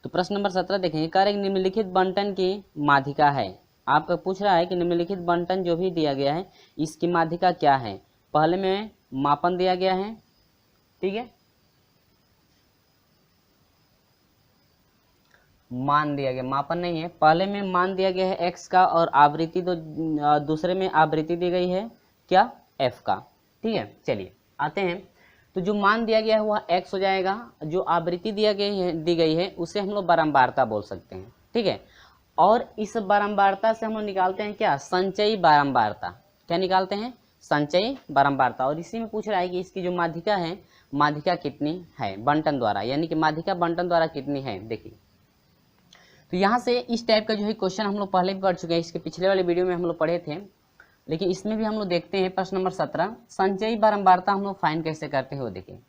तो प्रश्न नंबर 17 देखेंगे, कार्य निम्नलिखित बंटन की माध्यिका है। आपका पूछ रहा है कि निम्नलिखित बंटन जो भी दिया गया है इसकी माध्यिका क्या है। पहले में मापन दिया गया है, ठीक है, मान दिया गया, मापन नहीं है, पहले में मान दिया गया है x का और आवृत्ति दूसरे में आवृत्ति दी गई है क्या, f का, ठीक है। चलिए आते हैं, तो जो मान दिया गया है वह x हो जाएगा, जो आवृत्ति दी गई है उसे हम लोग बारंबारता बोल सकते हैं, ठीक है। और इस बारंबारता से हम लोग निकालते हैं क्या, संचयी बारंबारता। क्या निकालते हैं, संचयी बारंबारता। और इसी में पूछ रहा है कि इसकी जो माध्यिका है, माध्यिका कितनी है बंटन द्वारा, यानी कि माध्यिका बंटन द्वारा कितनी है। देखिए तो यहाँ से इस टाइप का जो है क्वेश्चन हम लोग पहले भी पढ़ चुके हैं, इसके पिछले वाले वीडियो में हम लोग पढ़े थे, लेकिन इसमें भी हम लोग देखते हैं। प्रश्न नंबर 17, संचयी बारंबारता हम लोग फाइंड कैसे करते हैं वो देखिए।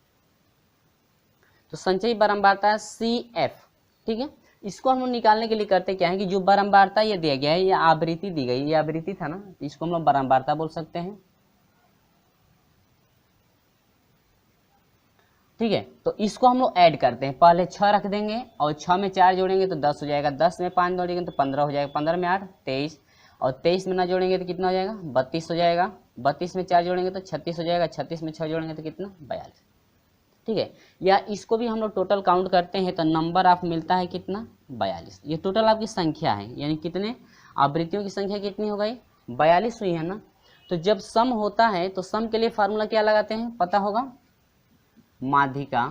तो संचयी बारंबारता CF, ठीक है। इसको हम लोग निकालने के लिए करते क्या है कि जो बारंबारता ये दिया गया है, ये आवृत्ति दी गई, ये आवृत्ति था ना, तो इसको हम लोग बारंबारता बोल सकते हैं, ठीक है। तो इसको हम लोग ऐड करते हैं, पहले 6 रख देंगे और 6 में 4 जोड़ेंगे तो 10 हो जाएगा, 10 में 5 जोड़ेंगे तो 15 हो जाएगा, 15 में 8 23, और 23 में ना जोड़ेंगे तो कितना हो जाएगा, 32 हो जाएगा, 32 में 4 जोड़ेंगे तो 36 हो जाएगा, 36 में 6 जोड़ेंगे तो कितना, 42, ठीक है। या इसको भी हम लोग टोटल काउंट करते हैं तो नंबर ऑफ मिलता है कितना, 42। ये टोटल आपकी संख्या है, यानी कितने आवृत्तियों की संख्या कितनी हो गई, 42 हुई है ना। तो जब सम होता है तो सम के लिए फार्मूला क्या लगाते हैं, पता होगा, माध्यिका।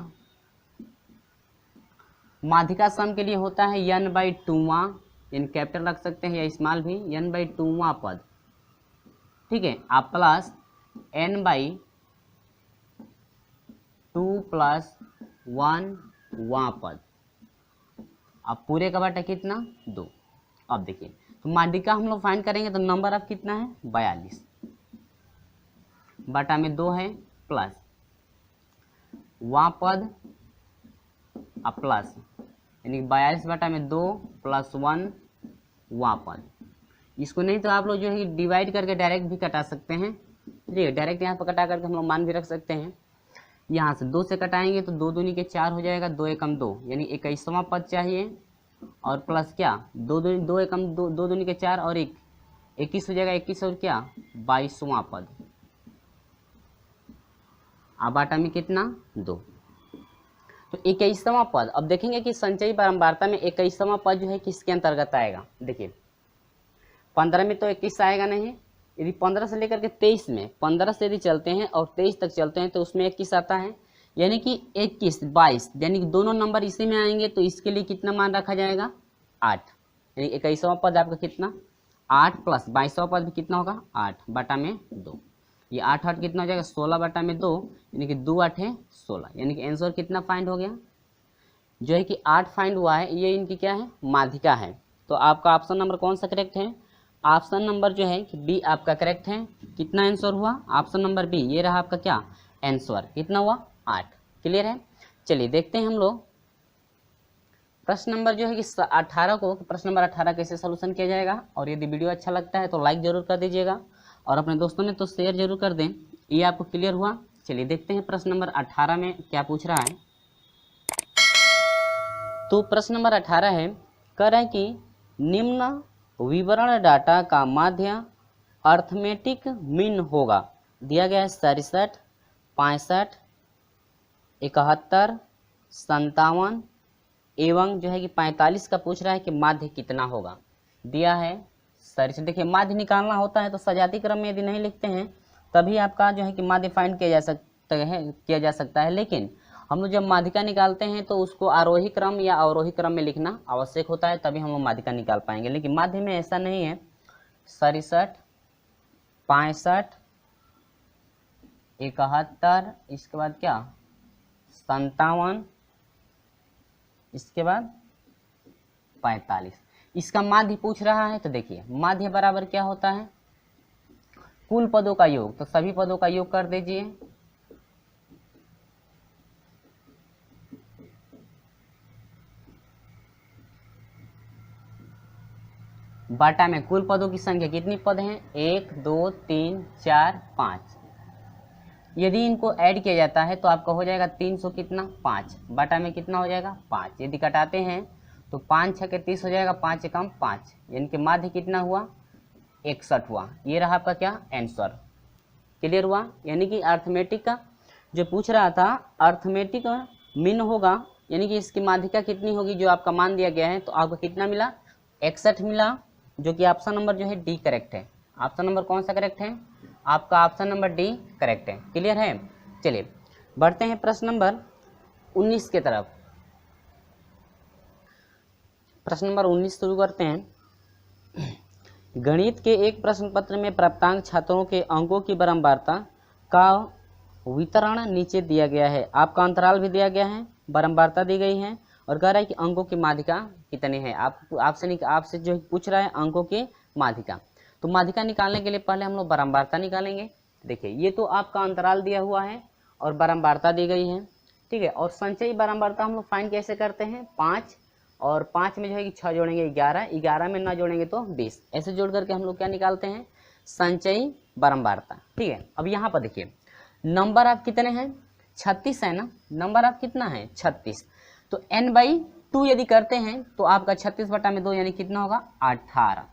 माध्यिका सम के लिए होता है n/2वां, यानी कैपिटल रख सकते हैं या स्मॉल भी, n/2वां पद, ठीक है, आप प्लस n/2 प्लस 1वां पद, अब पूरे का बटा कितना, 2। अब देखिए तो माध्यिका हम लोग फाइंड करेंगे तो नंबर ऑफ कितना है, 42 बटा में 2 है, प्लस वां पद अब प्लस, यानी 42 बटा में 2 प्लस 1 वां पद। इसको नहीं तो आप लोग जो है डिवाइड करके डायरेक्ट भी कटा सकते हैं, ठीक है, डायरेक्ट यहाँ पर कटा करके हम लोग मान भी रख सकते हैं। यहाँ से 2 से कटाएंगे तो 2 दूनी के 4 हो जाएगा, 2 एकम 2, यानी 21वां पद चाहिए, और प्लस क्या, 2 एकम 2, 2 दूनी के 4 और 1 21 हो जाएगा, 21 और क्या 22वां पद, अब बाटा में कितना, 2। तो 21वां पद, अब देखेंगे कि संचयी बारंबारता में 21वां पद जो है किसके अंतर्गत आएगा। देखिए 15 में तो 21 आएगा नहीं, यदि 15 से लेकर के 23 में, 15 से यदि चलते हैं और 23 तक चलते हैं तो उसमें 21 आता है, यानी कि 21 22, यानी कि दोनों नंबर इसी में आएंगे, तो इसके लिए कितना मान रखा जाएगा, 8, यानी 21वां पद आपका कितना, 8 प्लस 22वां पद भी कितना होगा, 8 बटा में 2, ये 8 8 कितना हो जाएगा, 16 बटा में 2, यानी कि 2 8 है 16, यानी कि आंसर कितना फाइंड हो गया, जो है कि 8 फाइंड हुआ है। ये इनकी क्या है, माध्यिका है। तो आपका ऑप्शन नंबर कौन सा करेक्ट है, ऑप्शन नंबर जो है कि बी आपका करेक्ट है। कितना आंसर हुआ, ऑप्शन नंबर बी, ये रहा आपका क्या आंसर, कितना हुआ, 8। क्लियर है। चलिए देखते हैं हम लोग प्रश्न नंबर जो है कि 18 को, प्रश्न नंबर 18 कैसे सोल्यूशन किया जाएगा। और यदि वीडियो अच्छा लगता है तो लाइक जरूर कर दीजिएगा और अपने दोस्तों में तो शेयर जरूर कर दें। ये आपको क्लियर हुआ। चलिए देखते हैं प्रश्न नंबर 18 में क्या पूछ रहा है। तो प्रश्न नंबर 18 है, कह रहा है कि निम्न विवरण डाटा का माध्य अर्थमेटिक मीन होगा। दिया गया है 67, 65, 71, 57 एवं जो है कि 45 का पूछ रहा है कि माध्य कितना होगा। दिया है 67। देखिए माध्य निकालना होता है तो सजाती क्रम में यदि नहीं लिखते हैं तभी आपका जो है कि माध्य फाइंड किया जा सकता है, लेकिन हम लोग जब माध्यिका निकालते हैं तो उसको आरोही क्रम या अवरोही क्रम में लिखना आवश्यक होता है, तभी हम लोग माध्यिका निकाल पाएंगे। लेकिन माध्य में ऐसा नहीं है। 67, 65, 71, इसके बाद क्या 57, इसके बाद 45, इसका माध्य पूछ रहा है। तो देखिए माध्य बराबर क्या होता है, कुल पदों का योग। तो सभी पदों का योग कर दीजिए। बाटा में कुल पदों की संख्या कितनी पद हैं, 1 2 3 4 5। यदि इनको ऐड किया जाता है तो आपका हो जाएगा 300 कितना 5, बाटा में कितना हो जाएगा 5। यदि कटाते हैं तो 5 छः के 30 हो जाएगा, 5 एकम 5, यानी कि माध्य कितना हुआ 61 हुआ। ये रहा आपका क्या आंसर। क्लियर हुआ। यानी कि अर्थमेटिक का जो पूछ रहा था, अर्थमेटिक मीन होगा, यानी कि इसकी माध्यिका कितनी होगी जो आपका मान दिया गया है, तो आपको कितना मिला 61 मिला, जो कि ऑप्शन नंबर जो है डी करेक्ट है। ऑप्शन नंबर कौन सा करेक्ट है आपका, ऑप्शन नंबर डी करेक्ट है। क्लियर है। चलिए बढ़ते हैं प्रश्न नंबर 19 के तरफ। प्रश्न नंबर 19 शुरू करते हैं। गणित के एक प्रश्न पत्र में प्राप्तांक छात्रों के अंकों की बारंबारता का वितरण नीचे दिया गया है। आपका अंतराल भी दिया गया है, बारंबारता दी गई है, और कह रहा है कि अंकों की माध्यिका कितनी है। आपसे जो पूछ रहा है अंकों की माध्यिका। तो माध्यिका निकालने के लिए पहले हम लोग बारंबारता निकालेंगे। देखिए ये तो आपका अंतराल दिया हुआ है और बारंबारता दी गई है, ठीक है। और संचयी बारंबारता हम लोग फाइंड कैसे करते हैं, 5 और 5 में जो है कि 6 जोड़ेंगे 11, 11 में ना जोड़ेंगे तो 20, ऐसे जोड़ करके हम लोग क्या निकालते हैं संचयी बारंबारता, ठीक है। अब यहाँ पर देखिए नंबर आप कितने हैं 36 है ना, नंबर आप कितना है 36, तो n/2 यदि करते हैं तो आपका 36/2 यानी कितना होगा 18,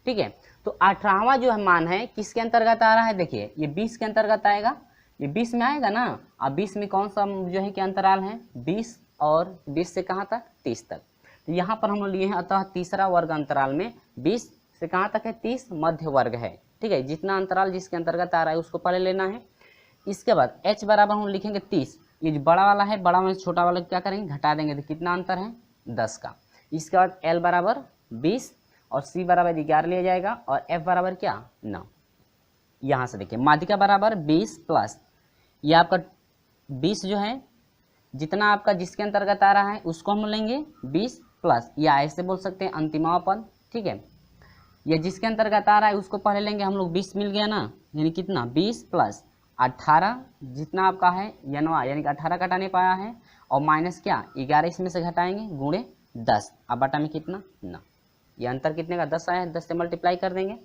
ठीक है। तो 18वां जो है मान है किसके अंतर्गत आ रहा है, देखिए ये 20 के अंतर्गत आएगा, ये 20 में आएगा ना। अब 20 में कौन सा जो है कि अंतराल है 20, और 20 से कहाँ तक 30 तक। तो यहाँ पर हम लिए हैं अतः तीसरा वर्ग अंतराल में 20 से कहाँ तक है 30 मध्य वर्ग है, ठीक है। जितना अंतराल जिसके अंतर्गत आ रहा है उसको पहले लेना है। इसके बाद h बराबर हम लिखेंगे 30, ये जो बड़ा वाला है बड़ा में छोटा वाला क्या करेंगे घटा देंगे, तो कितना अंतर है 10 का। इसके बाद l बराबर 20 और c बराबर 11 लिया जाएगा, और f बराबर क्या 9। यहाँ से देखिए माध्यिका बराबर 20 प्लस ये आपका 20 जो है जितना आपका जिसके अंतर्गत आ रहा है उसको हम लेंगे 20 प्लस, या ऐसे बोल सकते हैं अंतिमा पद, ठीक है। ये जिसके अंतर्गत आ रहा है उसको पहले लेंगे हम लोग, 20 मिल गया ना, यानी कितना 20 प्लस 18 जितना आपका है यनवा, यानी कि 18 घटा नहीं पाया है, और माइनस क्या 11 इसमें से घटाएंगे गुणे 10, अब बटा में कितना 9, ये अंतर कितने का 10 आया है, 10 से मल्टीप्लाई कर देंगे।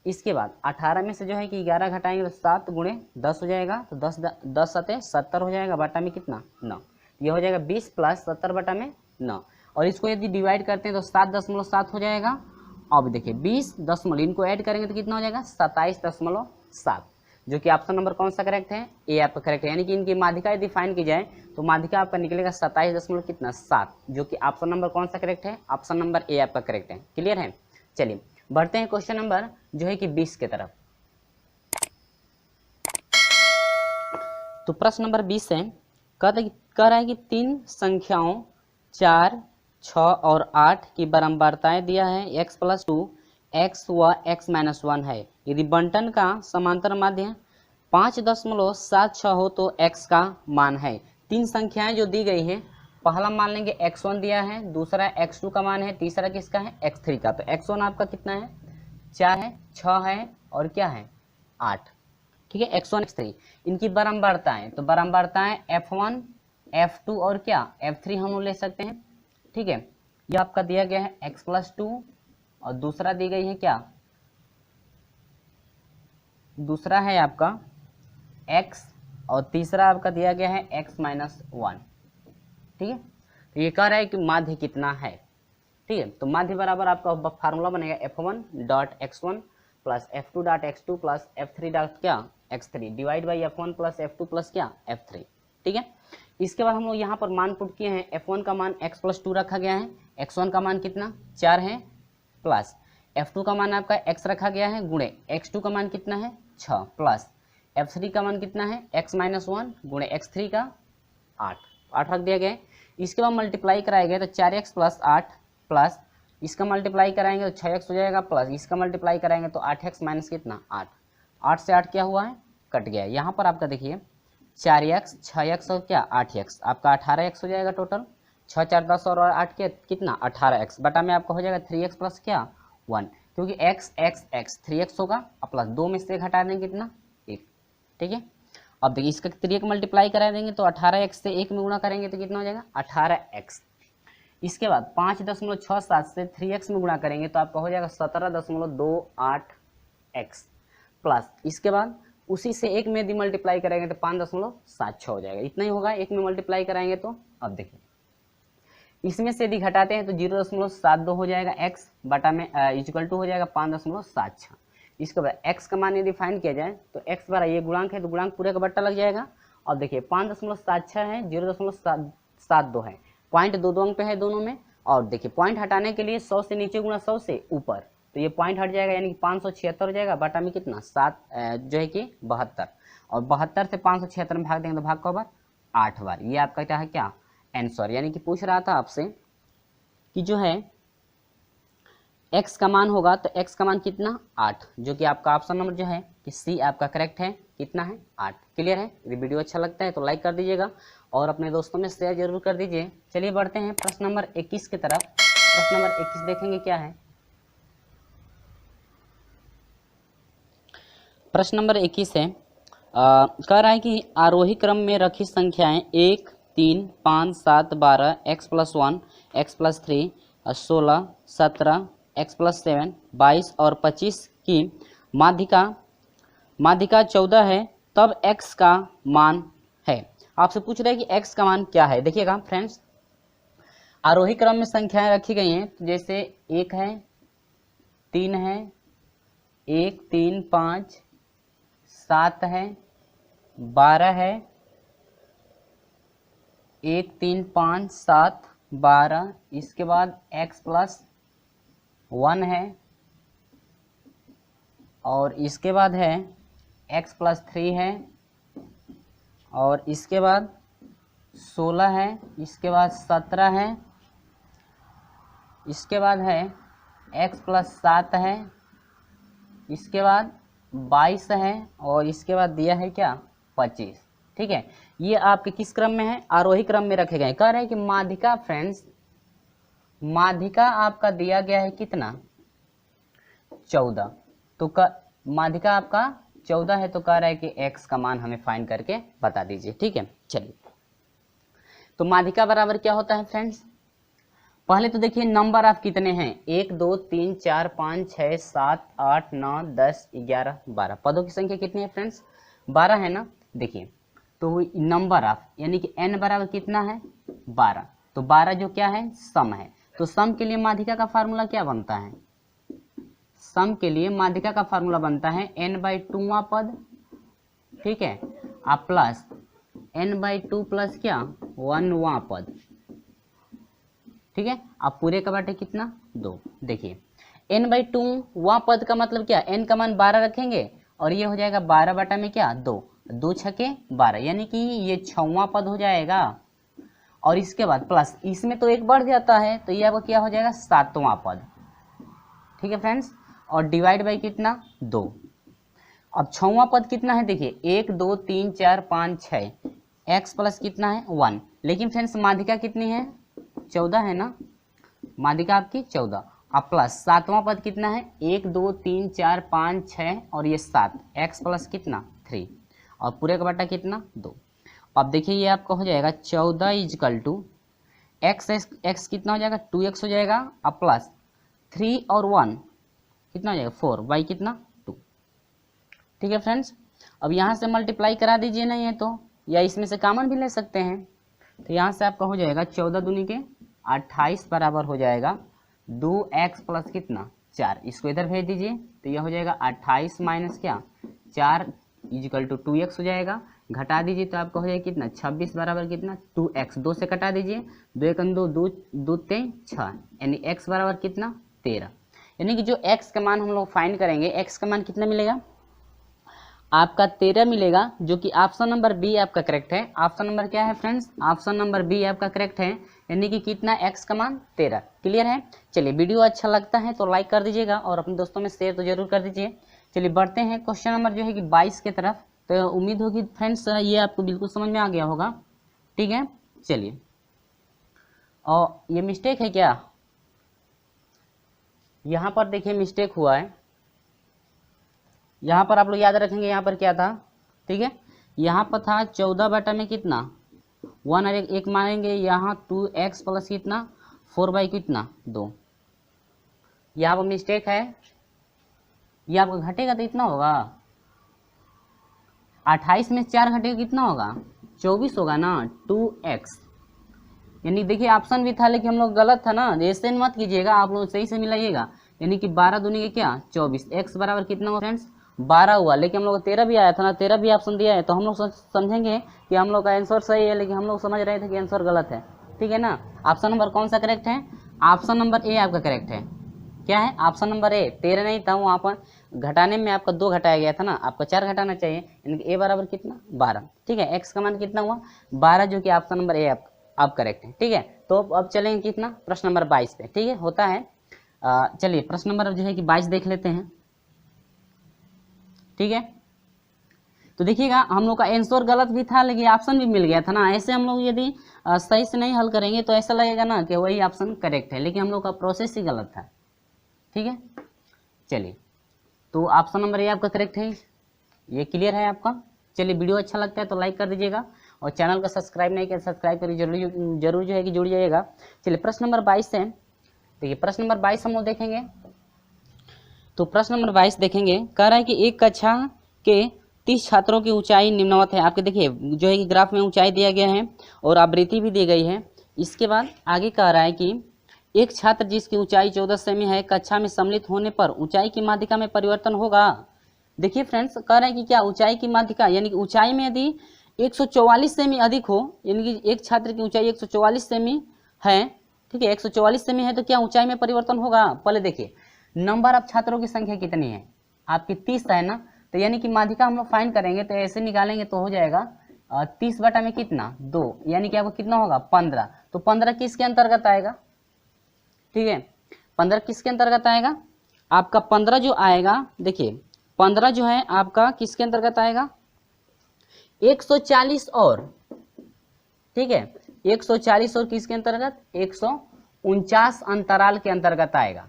इसके बाद 18 में से जो है कि 11 घटाएंगे तो 7 गुणे 10 हो जाएगा, तो 10 सते 70 हो जाएगा, बटा में कितना 9, ये हो जाएगा 20 प्लस 70 बटा में 9, और इसको यदि डिवाइड करते हैं तो 7.7 हो जाएगा। अब देखिए 20 दशमलव इनको ऐड करेंगे तो कितना हो जाएगा 27.7, जो कि ऑप्शन नंबर कौन सा करेक्ट है, ए आपका करेक्ट है। यानी कि इनकी माध्यिका यदि फाइंड की जाए तो माध्यिका आपका निकलेगा 27.7, जो कि ऑप्शन नंबर कौन सा करेक्ट है, ऑप्शन नंबर ए आपका करेक्ट है। क्लियर है। चलिए बढ़ते हैं क्वेश्चन नंबर जो है कि 20 के तरफ। तो प्रश्न नंबर 20 है, कह रहा है कि 3 संख्याओं 4, 6 और 8 की बारंबारताएं दिया है x+2, x व x-1 है। यदि बंटन का समांतर माध्य 5.76 हो तो x का मान है। 3 संख्याएं जो दी गई हैं, पहला मान लेंगे x1 दिया है, दूसरा x2 का मान है, तीसरा किसका है x3 का। तो x1 आपका कितना है 4 है, 6 है और क्या है 8, ठीक है। x1 x3 इनकी बारंबारताएं, तो बारंबारताएं f1 f2 और क्या f3 हम ले सकते हैं, ठीक है। यह आपका दिया गया है x+2 और दूसरा दी गई है क्या, दूसरा है आपका x और तीसरा आपका दिया गया है x-1, ठीक है। तो ये कह रहा है कि माध्य कितना है, ठीक है। तो माध्य बराबर आपका फार्मूला बनेगा f1.x1 plus f2.x2 plus f3.x3 divide by f1 plus f2 plus क्या f3, ठीक है। इसके बाद हम लोग यहाँ पर मान पुट किए हैं, f1 का मान x+2 रखा गया है, x1 का मान कितना 4 है, प्लस f2 का मान आपका x रखा गया है गुणे x2 का मान कितना है 6, प्लस f3 का मान कितना है x-1 गुणे x3 का 8 रख दिया गया। इसके बाद मल्टीप्लाई कराएंगे तो 4x प्लस 8 प्लस इसका मल्टीप्लाई कराएंगे तो 6x हो जाएगा, प्लस इसका मल्टीप्लाई कराएंगे तो 8x माइनस कितना 8 से 8 क्या हुआ है कट गया। यहाँ पर आपका देखिए 4x 6x और क्या 8x, आपका 18x हो जाएगा टोटल, 6 4 10 और 8 के कितना 18x, बटा में आपका हो जाएगा 3x प्लस क्या 1, क्योंकि x 3x होगा और प्लस 2 में से घटा देंगे कितना 1, ठीक है। अब देखिए इसका 3 मल्टीप्लाई करा देंगे तो 18x से 1 में गुणा करेंगे तो कितना हो जाएगा 18x। इसके बाद 5.67 से 3x में गुणा करेंगे तो आपका हो जाएगा 17.28x, प्लस इसके बाद उसी से 1 में यदि मल्टीप्लाई करेंगे तो 5.76 हो जाएगा, इतना ही होगा 1 में मल्टीप्लाई कराएंगे तो। अब देखिए इसमें से यदि घटाते हैं तो 0.72 हो जाएगा x बटा में इक्वल टू हो जाएगा 5.76। इसके बाद x का मान यदि फाइंड किया जाए तो x बार ये गुणांक है तो गुणांक पूरे का बट्टा लग जाएगा। अब देखिए 5.76 है, 0.72 है, पॉइंट दो अंक पे है दोनों में। और देखिए पॉइंट हटाने के लिए 100 से नीचे गुणा 100 से ऊपर, तो ये पॉइंट हट जाएगा यानी कि 576 हो जाएगा बटा में कितना 7 जो है कि 72। और 72 से 576 में भाग देंगे तो भाग को बार 8 बार। ये आपका क्या है, क्या आंसर। यानी कि पूछ रहा था आपसे कि जो है x का मान होगा तो x का मान कितना 8, जो कि आपका ऑप्शन नंबर जो है कि सी आपका करेक्ट है। कितना है 8। क्लियर है। यदि वीडियो अच्छा लगता है तो लाइक कर दीजिएगा और अपने दोस्तों में शेयर जरूर कर दीजिए। चलिए बढ़ते हैं प्रश्न नंबर 21 की तरफ। प्रश्न नंबर 21 देखेंगे क्या है। प्रश्न नंबर 21 है, कह रहा है कि आरोही क्रम में रखी संख्याएं 1, 3, 5, 7, 12, x+1, x+3, 16, 17, x+7, 22 और 25 की माध्यिका 14 है, तब x का मान है। आपसे पूछ रहे हैं कि x का मान क्या है। देखिएगा फ्रेंड्स, आरोही क्रम में संख्याएं रखी गई हैं तो जैसे 1 है, 3 है, 1, 3, 5, 7 है, 12 है, 1, 3, 5, 7, 12। इसके बाद x+1 है और इसके बाद है x+3 है और इसके बाद 16 है, इसके बाद 17 है, इसके बाद है x+7 है, इसके बाद 22 है और इसके बाद दिया है क्या 25। ठीक है, ये आपके किस क्रम में है, आरोही क्रम में रखे गए। कह रहे हैं कि माध्यिका फ्रेंड्स, माध्यिका आपका दिया गया है कितना 14, तो माध्यिका आपका 14 है तो कह रहा है कि x का मान हमें फाइंड करके बता दीजिए। ठीक है, चलिए तो माध्यिका बराबर क्या होता है फ्रेंड्स, पहले तो देखिए नंबर आप कितने हैं 1, 2, 3, 4, 5, 6, 7, 8, 9, 10, 11, 12। पदों की संख्या कितनी है फ्रेंड्स 12 है ना। देखिए तो नंबर ऑफ यानी कि n बराबर कितना है 12, तो 12 जो क्या है सम है। तो सम के लिए माध्यिका का फार्मूला क्या बनता है, सम के लिए माध्यिका का फार्मूला बनता है n/2वां पद, ठीक है, आप प्लस n/2 प्लस क्या 1वां पद। ठीक है, आप पूरे का बाटे कितना 2। देखिए n/2वां पद का मतलब क्या, n का मान 12 रखेंगे और ये हो जाएगा 12 बटा में क्या 2, 2 छके 12 यानी कि ये 6वां पद हो जाएगा। और इसके बाद प्लस इसमें तो एक बढ़ जाता है तो ये आपका क्या हो जाएगा 7वां पद। ठीक है फ्रेंड्स, और डिवाइड बाई कितना 2। अब 6वां पद कितना है, देखिए 1, 2, 3, 4, 5, 6, x प्लस कितना है 1। लेकिन फ्रेंड्स माध्यिका कितनी है 14 है ना, माध्यिका आपकी 14। अब प्लस 7वां पद कितना है 1, 2, 3, 4, 5, 6 और ये 7, x प्लस कितना 3 और पूरे का बटा कितना 2। अब देखिए ये आपका हो जाएगा 14 इजकल टू x कितना हो जाएगा 2x हो जाएगा, अब प्लस 3 और 1 कितना हो जाएगा 4 बाई कितना 2। ठीक है फ्रेंड्स, अब यहाँ से मल्टीप्लाई करा दीजिए नहीं है तो, या इसमें से कॉमन भी ले सकते हैं। तो यहाँ से आपका हो जाएगा 14 दूनी के 28 बराबर हो जाएगा 2x प्लस कितना 4। इसको इधर भेज दीजिए तो यह हो जाएगा 28 माइनस क्या 4 इजिकल टू 2x हो जाएगा। घटा दीजिए तो आपका हो जाएगा कितना 26 बराबर कितना 2x, 2 से कटा दीजिए 2 1 2 2 2 3 6 यानी x बराबर कितना 13। यानी कि जो x का मान हम लोग फाइंड करेंगे, x का मान कितना मिलेगा आपका 13 मिलेगा, जो कि ऑप्शन नंबर बी आपका करेक्ट है। ऑप्शन नंबर क्या है फ्रेंड्स, ऑप्शन नंबर बी आपका करेक्ट है, यानी कि कितना x का मान 13। क्लियर है। चलिए वीडियो अच्छा लगता है तो लाइक कर दीजिएगा और अपने दोस्तों में शेयर तो जरूर कर दीजिए। चलिए बढ़ते हैं क्वेश्चन नंबर जो है कि 22 की तरफ। तो उम्मीद होगी फ्रेंड्स ये आपको बिल्कुल समझ में आ गया होगा। ठीक है, चलिए और ये मिस्टेक है क्या, यहाँ पर देखिए मिस्टेक हुआ है, यहाँ पर आप लोग याद रखेंगे यहाँ पर क्या था। ठीक है, यहाँ पर था 14 बटा में कितना 1 और एक मानेंगे, यहाँ 2x प्लस कितना 4 बाई कितना 2। यहाँ पर मिस्टेक है, ये आपको घटेगा तो इतना होगा 28 में 4 घटेगा कितना होगा 24 होगा ना 2x। यानी देखिए ऑप्शन भी था लेकिन हम लोग गलत था ना, ऐसे मत कीजिएगा, आप लोग सही से मिलाइएगा। यानी कि 12 दूनी के क्या 24, x बराबर कितना हुआ फ्रेंड्स 12 हुआ, लेकिन हम लोग को 13 भी आया था ना, 13 भी ऑप्शन दिया है, तो हम लोग समझेंगे कि हम लोग का आंसर सही है, लेकिन हम लोग समझ रहे थे कि आंसर गलत है। ठीक है ना। ऑप्शन नंबर कौन सा करेक्ट है, ऑप्शन नंबर ए आपका करेक्ट है। क्या है ऑप्शन नंबर ए, 13 नहीं था वहाँ पर, घटाने में आपका 2 घटाया गया था ना, आपको 4 घटाना चाहिए, यानी कि ए बराबर कितना 12। ठीक है, एक्स का मान कितना हुआ 12, जो कि ऑप्शन नंबर ए आप करेक्ट है। ठीक है, तो अब चलेंगे कितना प्रश्न नंबर 22 पे। ठीक है, होता है चलिए प्रश्न नंबर जो है कि 22 देख लेते हैं। ठीक है, तो देखिएगा हम लोग का आंसर गलत भी था लेकिन ऑप्शन भी मिल गया था ना। ऐसे हम लोग यदि सही से नहीं हल करेंगे तो ऐसा लगेगा ना कि वही ऑप्शन करेक्ट है, लेकिन हम लोग का प्रोसेस ही गलत था। ठीक है, चलिए तो ऑप्शन नंबर ए आपका करेक्ट है, ये क्लियर है आपका। चलिए वीडियो अच्छा लगता है तो लाइक कर दीजिएगा, और चैनल को सब्सक्राइब नहीं किया सब्सक्राइब करिए, जरूर जो है कि जुड़ जाइएगा। चलिए प्रश्न नंबर 22 है, देखिए प्रश्न नंबर 22 हम लोग देखेंगे। तो प्रश्न नंबर 22 देखेंगे, कह रहा है कि एक कक्षा के 30 छात्रों की ऊंचाई निम्नवत है। आपके देखिए जो है कि ग्राफ में ऊंचाई दिया गया है और आवृत्ति भी दी गई है। इसके बाद आगे कह रहा है कि एक छात्र जिसकी ऊंचाई 14 सेमी है, कक्षा में सम्मिलित होने पर ऊंचाई की माध्यिका में परिवर्तन होगा। देखिए फ्रेंड्स, कह रहे हैं कि क्या ऊंचाई की माध्यिका, यानी कि ऊंचाई में यदि 144 सेमी अधिक हो, यानी कि एक छात्र की ऊंचाई 144 सेमी है, ठीक है 144 सेमी है, तो क्या ऊंचाई में परिवर्तन होगा। पहले देखिए नंबर ऑफ छात्रों की संख्या कितनी है, आपकी 30 है ना, तो यानी कि माध्यिका हम लोग फाइंड करेंगे तो ऐसे निकालेंगे तो हो जाएगा 30 बटा में कितना 2, यानी कि आपको कितना होगा 15। तो 15 किसके अंतर्गत आएगा, ठीक है 15 किसके अंतर्गत आएगा, आपका 15 जो आएगा, देखिए 15 जो है आपका किसके अंतर्गत आएगा 140 और, ठीक है 140 और किसके अंतर्गत 149 अंतराल के अंतर्गत आएगा।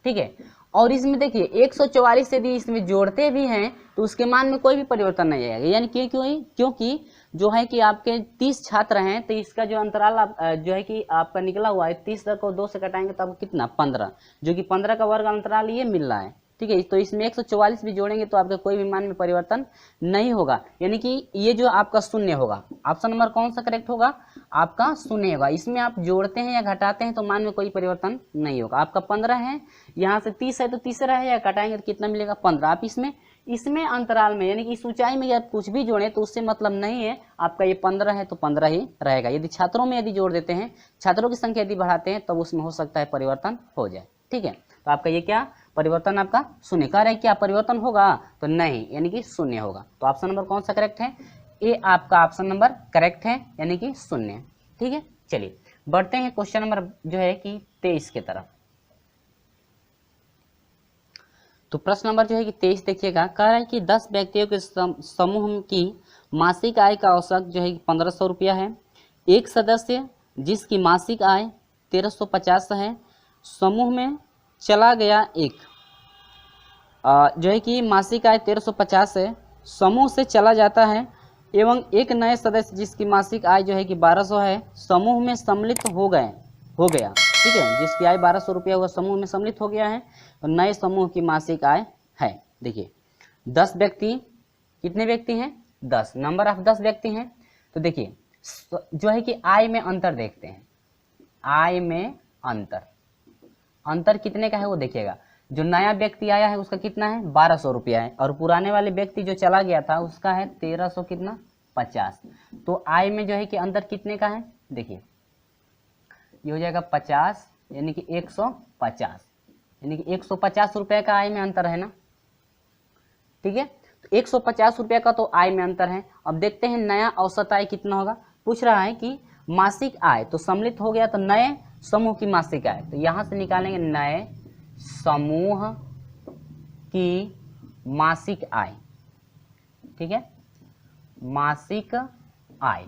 ठीक है, और इसमें देखिए 144 यदि इसमें जोड़ते भी हैं तो उसके मान में कोई भी परिवर्तन नहीं आएगा, यानी क्योंकि जो है कि आपके 30 छात्र हैं, तो इसका जो अंतराल जो है कि आपका निकला हुआ है 30 को 2 से घटाएंगे तो आपको कितना 15, जो कि 15 का वर्ग अंतराल ये मिल रहा है। ठीक है, तो इसमें 144 भी जोड़ेंगे तो आपके कोई भी मान में परिवर्तन नहीं होगा, यानी कि ये जो आपका शून्य होगा। ऑप्शन नंबर कौन सा करेक्ट होगा, आपका शून्य होगा। इसमें आप जोड़ते हैं या घटाते हैं तो मान में कोई परिवर्तन नहीं होगा। आपका 15 है, यहाँ से 30 है तो तीसरा है, या घटाएंगे तो कितना मिलेगा 15। आप इसमें अंतराल में यानी कि इस ऊंचाई में आप कुछ भी जोड़ें तो उससे मतलब नहीं है, आपका ये 15 है तो 15 ही रहेगा। यदि छात्रों में यदि जोड़ देते हैं, छात्रों की संख्या यदि बढ़ाते हैं, तब उसमें हो सकता है परिवर्तन हो जाए। ठीक है, तो आपका ये क्या परिवर्तन आपका शून्य, कह रहे हैं क्या परिवर्तन होगा, तो नहीं, यानी कि शून्य होगा। तो ऑप्शन नंबर कौन सा करेक्ट है, ये आपका ऑप्शन नंबर करेक्ट है, यानी कि शून्य। ठीक है, चलिए बढ़ते हैं क्वेश्चन नंबर जो है कि 23 के तरफ। तो प्रश्न नंबर जो है कि 23 देखिएगा, कह रहा है कि 10 व्यक्तियों के समूह की मासिक आय का औसत जो है कि 1500 रुपया है। एक सदस्य जिसकी मासिक आय 1350 है, समूह में चला गया एक जो है कि मासिक आय 1350 है, समूह से चला जाता है, एवं एक नए सदस्य जिसकी मासिक आय जो है कि 1200 है, समूह में सम्मिलित हो गया। ठीक है, जिसकी आय 1200 रुपया हुआ समूह में सम्मिलित हो गया है, और नए समूह की मासिक आय है। देखिए 10 व्यक्ति, कितने व्यक्ति हैं 10, नंबर ऑफ 10 व्यक्ति हैं। तो देखिए जो है कि आय में अंतर देखते हैं, आय में अंतर कितने का है वो देखिएगा। जो नया व्यक्ति आया है उसका कितना है 1200 रुपया है, और पुराने वाले व्यक्ति जो चला गया था उसका है 1300 कितना 50। तो आय में जो है कि अंतर कितने का है, देखिए ये हो जाएगा 50, यानी कि 150, यानी कि 150 रुपये का आय में अंतर है ना। ठीक है, तो 150 रुपये का तो आय में अंतर है। अब देखते हैं नया औसत आय कितना होगा। पूछ रहा है कि मासिक आय, तो सम्मिलित हो गया तो नए समूह की मासिक आय, तो यहां से निकालेंगे नए समूह की मासिक आय। ठीक है, मासिक आय,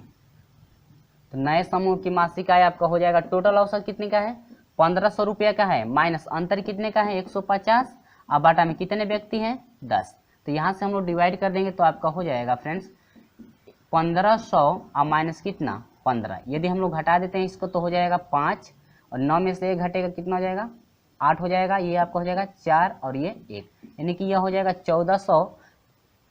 तो नए समूह की मासिक आय आपका हो जाएगा, टोटल औसत कितने का है 1500 रुपया का है, माइनस अंतर कितने का है 150, अब बाटा में कितने व्यक्ति हैं 10। तो यहाँ से हम लोग डिवाइड कर देंगे तो आपका हो जाएगा फ्रेंड्स 1500 और माइनस कितना 15। यदि हम लोग घटा देते हैं इसको तो हो जाएगा 5, और 9 में से 1 घटेगा कितना हो जाएगा 8 हो जाएगा, ये आपका हो जाएगा 4 और ये 1, यानी कि यह हो जाएगा 1400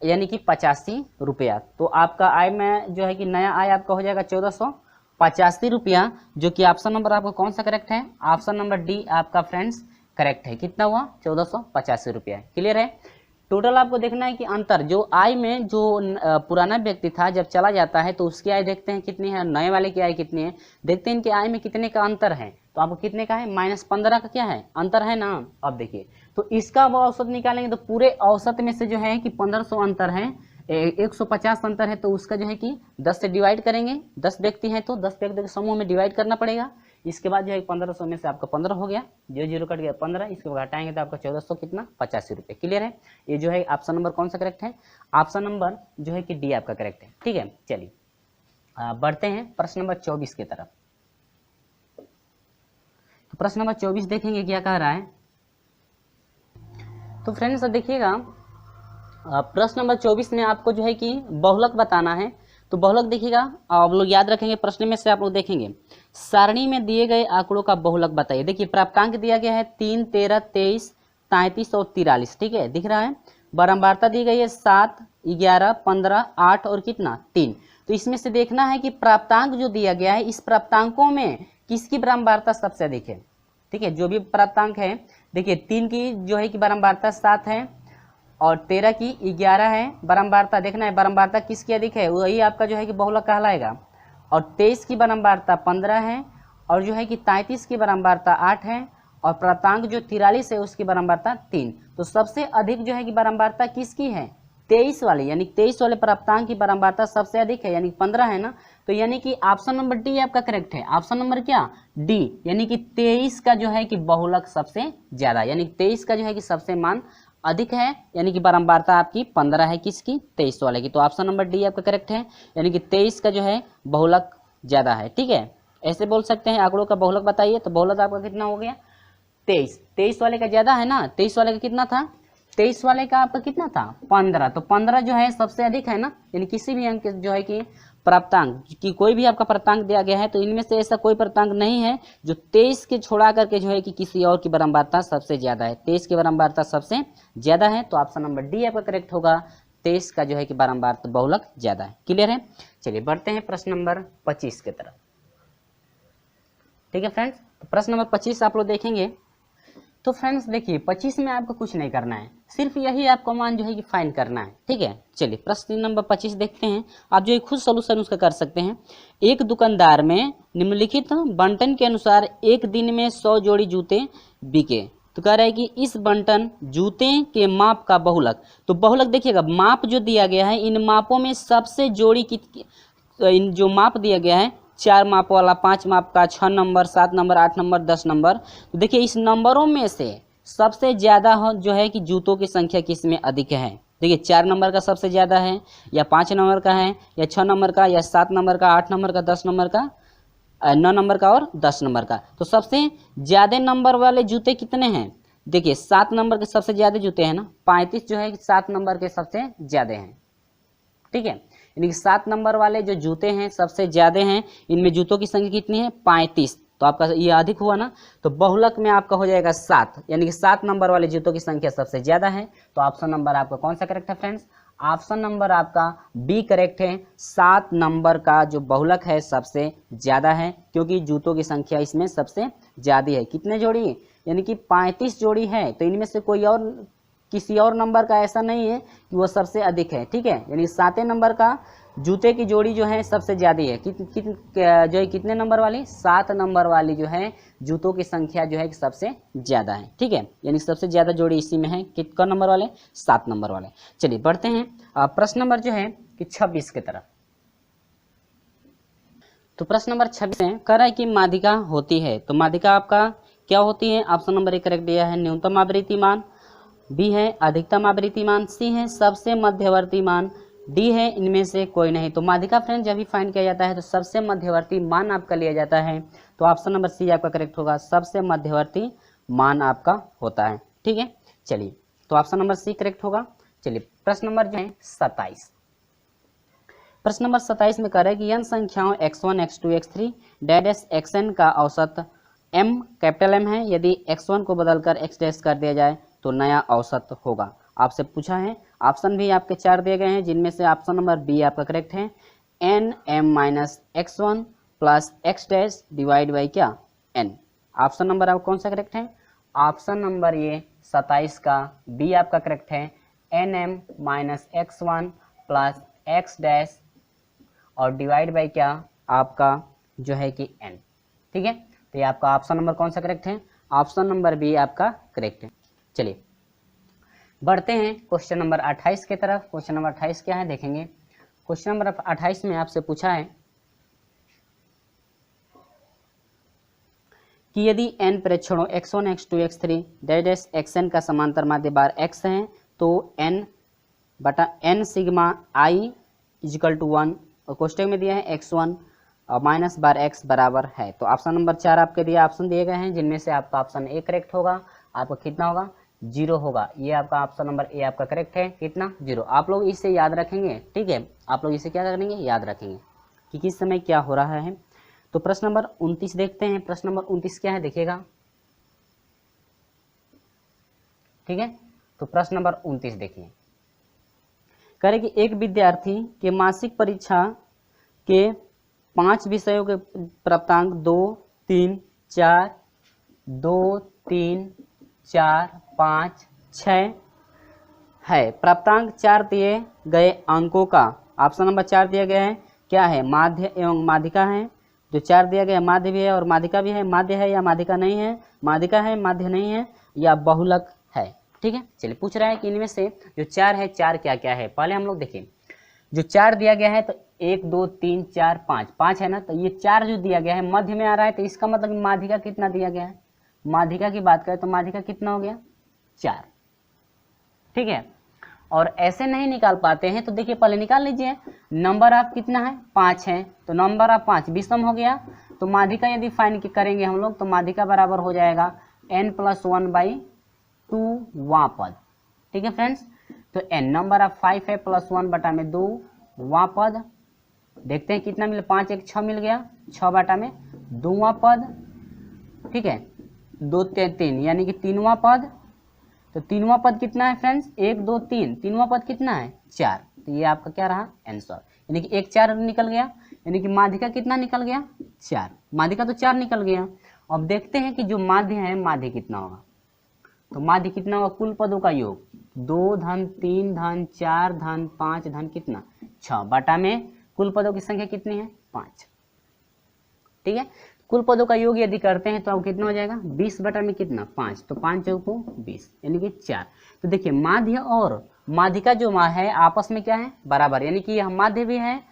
यानी कि 85 रुपया। तो आपका आय में जो है कि नया आय आपका हो जाएगा 1400 85 रुपया, जो कि ऑप्शन नंबर आपका कौन सा करेक्ट है? ऑप्शन नंबर डी आपका फ्रेंड्स करेक्ट है। कितना हुआ? 1485 रुपया। क्लियर है? टोटल आपको देखना है कि अंतर जो आय में जो पुराना व्यक्ति था जब चला जाता है तो उसकी आय देखते हैं कितनी है, नए वाले की आय कितनी है, देखते हैं इनकी आय में कितने का अंतर है। तो आपको कितने का है? -15 का क्या है? अंतर है ना। अब देखिए, तो इसका वो औसत निकालेंगे तो पूरे औसत में से जो है कि 1500 अंतर है, 150 अंतर है, तो उसका जो है कि 10 से डिवाइड करेंगे। 10 व्यक्ति हैं तो 10 व्यक्ति के समूह में डिवाइड करना पड़ेगा। इसके बाद जो है 1500 में से आपका 15 हो गया, 0 कट गया 15, इसके बाद हटाएंगे तो आपका 1400 कितना? 85 रुपये। क्लियर है? ये जो है ऑप्शन नंबर कौन सा करेक्ट है? ऑप्शन नंबर जो है कि डी आपका करेक्ट है। ठीक है, चलिए बढ़ते हैं प्रश्न नंबर 24 की तरफ। तो प्रश्न नंबर 24 देखेंगे क्या कह रहा है। तो फ्रेंड्स देखिएगा, प्रश्न नंबर 24 में आपको जो है कि बहुलक बताना है। तो बहुलक देखिएगा, आप लोग याद रखेंगे, प्रश्न में से आप लोग देखेंगे सारणी में दिए गए आंकड़ों का बहुलक बताइए। देखिए प्राप्तांक दिया गया है 3, 13, 23, 33 और 43। ठीक है, दिख रहा है। बारंबारता दी गई है 7, 11, 15, 8 और कितना? 3। तो इसमें से देखना है कि प्राप्तांक जो दिया गया है, इस प्राप्तांकों में किसकी बारंबारता सबसे अधिक है। ठीक है, जो भी प्राप्तांक है, देखिए 3 की जो है कि बारंबारता 7 है और 13 की 11 है। बारंबारता देखना है, बारंबारता किसकी अधिक है, वही आपका जो है कि बहुलक कहलाएगा। और 23 की बारंबारता 15 है और जो है कि 33 की बारंबारता 8 है और प्राप्तांक जो 43 है उसकी बारंबारता 3। तो सबसे अधिक जो है कि बारंबारता किसकी है? 23 वाली, यानी 23 वाले प्राप्तांक की बारंबारता सबसे अधिक है, यानी 15 है ना। तो यानी कि ऑप्शन नंबर डी आपका करेक्ट है। ऑप्शन नंबर क्या? डी, यानी कि 23 का जो है कि बहुलक सबसे ज्यादा, यानी 23 का जो है कि सबसे मान अधिक है, यानी कि बारंबारता आपकी 15 है, किसकी? 23 वाले की। तो ऑप्शन नंबर डी आपका करेक्ट है, यानी कि 23 का जो है बहुलक ज्यादा है। ठीक है, ऐसे बोल सकते हैं आंकड़ों का बहुलक बताइए। तो बहुलक आपका कितना हो गया? 23। 23 वाले का ज्यादा है ना। 23 वाले का कितना था? 23 वाले का आपका कितना था? 15। तो 15 जो है सबसे अधिक है ना, यानी किसी भी अंक जो है कि प्राप्तांक की कोई भी आपका प्राप्तांक दिया गया है तो इनमें से ऐसा कोई प्राप्तांक नहीं है जो 23 के छोड़ा करके जो है कि किसी और की बारंबारता सबसे ज्यादा है। 23 की बारंबारता सबसे ज्यादा है, तो ऑप्शन नंबर डी आपका करेक्ट होगा। 23 का जो है कि बारंबारता बहुलक ज्यादा है। क्लियर है? चलिए बढ़ते हैं प्रश्न नंबर 25 की तरफ। ठीक है फ्रेंड्स, तो प्रश्न नंबर 25 आप लोग देखेंगे। तो फ्रेंड्स देखिए 25 में आपको कुछ नहीं करना है, सिर्फ यही आपको मान जो है कि फाइंड करना है। ठीक है, चलिए प्रश्न नंबर 25 देखते हैं। आप जो है खुद सोल्यूशन उसका कर सकते हैं। एक दुकानदार में निम्नलिखित बंटन के अनुसार एक दिन में 100 जोड़ी जूते बिके। तो कह रहा है कि इस बंटन जूते के माप का बहुलक। तो बहुलक देखिएगा, माप जो दिया गया है, इन मापों में सबसे जोड़ी इन जो माप दिया गया है, 4 माप वाला, 5 माप का, 6 नंबर, 7 नंबर, 8 नंबर, 10 नंबर। तो देखिए इस नंबरों में से सबसे ज्यादा जो है कि जूतों की संख्या किसमें अधिक है। देखिए 4 नंबर का सबसे ज्यादा है, या 5 नंबर का है, या 6 नंबर का, या 7 नंबर का, 8 नंबर का, 10 नंबर का, 9 नंबर का और 10 नंबर का। तो सबसे ज्यादा नंबर वाले जूते कितने हैं? देखिए 7 नंबर के सबसे ज्यादा जूते हैं ना, 35 जो है 7 नंबर के सबसे ज्यादा हैं। ठीक है, यानी कि 7 नंबर वाले जो जूते हैं सबसे ज्यादा हैं, इनमें जूतों की संख्या कितनी है? 35। तो आपका ये अधिक हुआ ना, तो बहुलक में आपका हो जाएगा 7, यानी कि 7 नंबर वाले जूतों की संख्या सबसे ज्यादा है। तो ऑप्शन नंबर आपका कौन सा करेक्ट है फ्रेंड्स? ऑप्शन नंबर आपका बी करेक्ट है। 7 नंबर का जो बहुलक है सबसे ज्यादा है, क्योंकि जूतों की संख्या इसमें सबसे ज्यादा है। कितने जोड़ी? यानी कि 35 जोड़ी है। तो इनमें से कोई और किसी और नंबर का ऐसा नहीं है कि वो सबसे अधिक है। ठीक है, यानी 7 नंबर का जूते की जोड़ी जो है सबसे ज्यादा है। जो है कितने नंबर वाली? 7 नंबर वाली जो है जूतों की संख्या जो है सबसे ज्यादा है। ठीक है, यानी सबसे ज्यादा जोड़ी इसी में है। कितना नंबर वाले? 7 नंबर वाले। चलिए बढ़ते हैं प्रश्न नंबर जो है कि 26 की तरफ। तो प्रश्न नंबर 26 है, कह रहा है कि माध्यिका होती है। तो माध्यिका आपका क्या होती है? ऑप्शन नंबर ए करेक्ट दिया है, न्यूनतम आवृत्ति मान, बी है अधिकतम आवृत्ति मान, सी है सबसे मध्यवर्ती मान, डी है इनमें से कोई नहीं। तो माध्यिका फ्रेंड जब भी फाइंड किया जाता है तो सबसे मध्यवर्ती मान आपका लिया जाता है। तो ऑप्शन नंबर सी आपका करेक्ट होगा, सबसे मध्यवर्ती मान आपका होता है। ठीक है, चलिए तो ऑप्शन नंबर सी करेक्ट होगा। चलिए प्रश्न नंबर जो है 27। प्रश्न नंबर 27 में कह रहा है कि n संख्याओं x1, x2, x3 dash xn का औसत m कैपिटल M है। यदि x1 को बदलकर x डैश कर दिया जाए तो नया औसत होगा। आपसे पूछा है, ऑप्शन भी आपके 4 दिए गए हैं, जिनमें से ऑप्शन नंबर बी आपका करेक्ट है। n m - x1 plus x dash divide by क्या n। ऑप्शन नंबर आपका कौन सा करेक्ट है? ऑप्शन नंबर ये 27 का बी आपका करेक्ट है। nm minus x1 plus x dash और डिवाइड बाई क्या आपका जो है कि n। ठीक है, तो ये आपका ऑप्शन नंबर कौन सा करेक्ट है? ऑप्शन नंबर बी आपका करेक्ट है। चलिए बढ़ते हैं क्वेश्चन नंबर 28 की तरफ। क्वेश्चन नंबर 28 क्या है देखेंगे। क्वेश्चन नंबर 28 में आपसे पूछा है कि यदि n प्रेक्षणों x1 x2 x3 dash xn का समांतर माध्य बार x है तो n बटा n sigma i equal to 1 और कोष्टक में दिया है x1 और माइनस बार x बराबर है। तो ऑप्शन नंबर 4 आपके दिए ऑप्शन दिए गए हैं, जिनमें से आपका ऑप्शन ए करेक्ट होगा। आपका कितना होगा? 0 होगा। ये आपका ऑप्शन नंबर ए आपका करेक्ट है। कितना? 0। आप लोग इसे याद रखेंगे, ठीक है, आप लोग इसे क्या करेंगे? याद रखेंगे कि किस समय क्या हो रहा है। तो प्रश्न नंबर 29 देखते हैं। प्रश्न नंबर 29 क्या है देखिएगा, ठीक है। तो प्रश्न नंबर 29 देखिए, करें कि एक विद्यार्थी के मासिक परीक्षा के 5 विषयों के प्राप्तांक 2, 3, 4, 2, 3, 4, 5, 6 है। प्राप्तांक 4 दिए गए अंकों का ऑप्शन नंबर 4 दिया गया है क्या है? माध्य एवं माध्यिका है। जो 4 दिया गया माध्य भी है और माध्यिका भी है। माध्य है या माध्यिका नहीं है? माध्यिका है, माध्य नहीं है, या बहुलक है। ठीक है, चलिए पूछ रहा है कि इनमें से जो 4 है 4 क्या क्या है। पहले हम लोग देखें, जो 4 दिया गया है तो 1 2 3 4 5 5 है ना, तो ये 4 जो दिया गया है मध्य में आ रहा है, तो इसका मतलब माध्यिका कितना दिया गया है? माध्यिका की बात करें तो माध्यिका कितना हो गया? 4। ठीक है, और ऐसे नहीं निकाल पाते हैं तो देखिए पहले निकाल लीजिए। नंबर ऑफ कितना है? 5 है, तो नंबर ऑफ 5 विषम हो गया। तो माध्यिका यदि फाइंड करेंगे हम लोग तो माध्यिका बराबर हो जाएगा n+1/2 वां पद। ठीक है फ्रेंड्स, तो n नंबर ऑफ 5 है प्लस 1 बटा में 2 वां पद। देखते हैं कितना मिले, 5 1 6 मिल गया, 6 बटा में 2वां पद। ठीक है, 2 3 यानी कि 3वां पद। तो 3वां पद कितना है फ्रेंड्स? 1 2 3, 3वां पद कितना है? 4। तो ये आपका क्या रहा? आंसर, यानी कि 1 4 निकल गया, यानी कि माध्यिका कितना निकल गया? 4। माध्यिका तो 4 निकल गया। अब देखते हैं कि जो माध्य है माध्य कितना होगा। तो माध्य कितना होगा? कुल पदों का योग 2 धन 3 धन 4 धन 5 धन कितना? 6 बटा में कुल पदों की संख्या कितनी है? 5। ठीक है, कुल पदों का योग यदि करते हैं तो अब कितना हो जाएगा? 20 बटा में कितना? 5। तो 5 चौको 20 यानी कि 4। तो देखिए माध्य और माध्यिका जो है आपस में क्या है? बराबर, यानी कि यह माध्य भी है,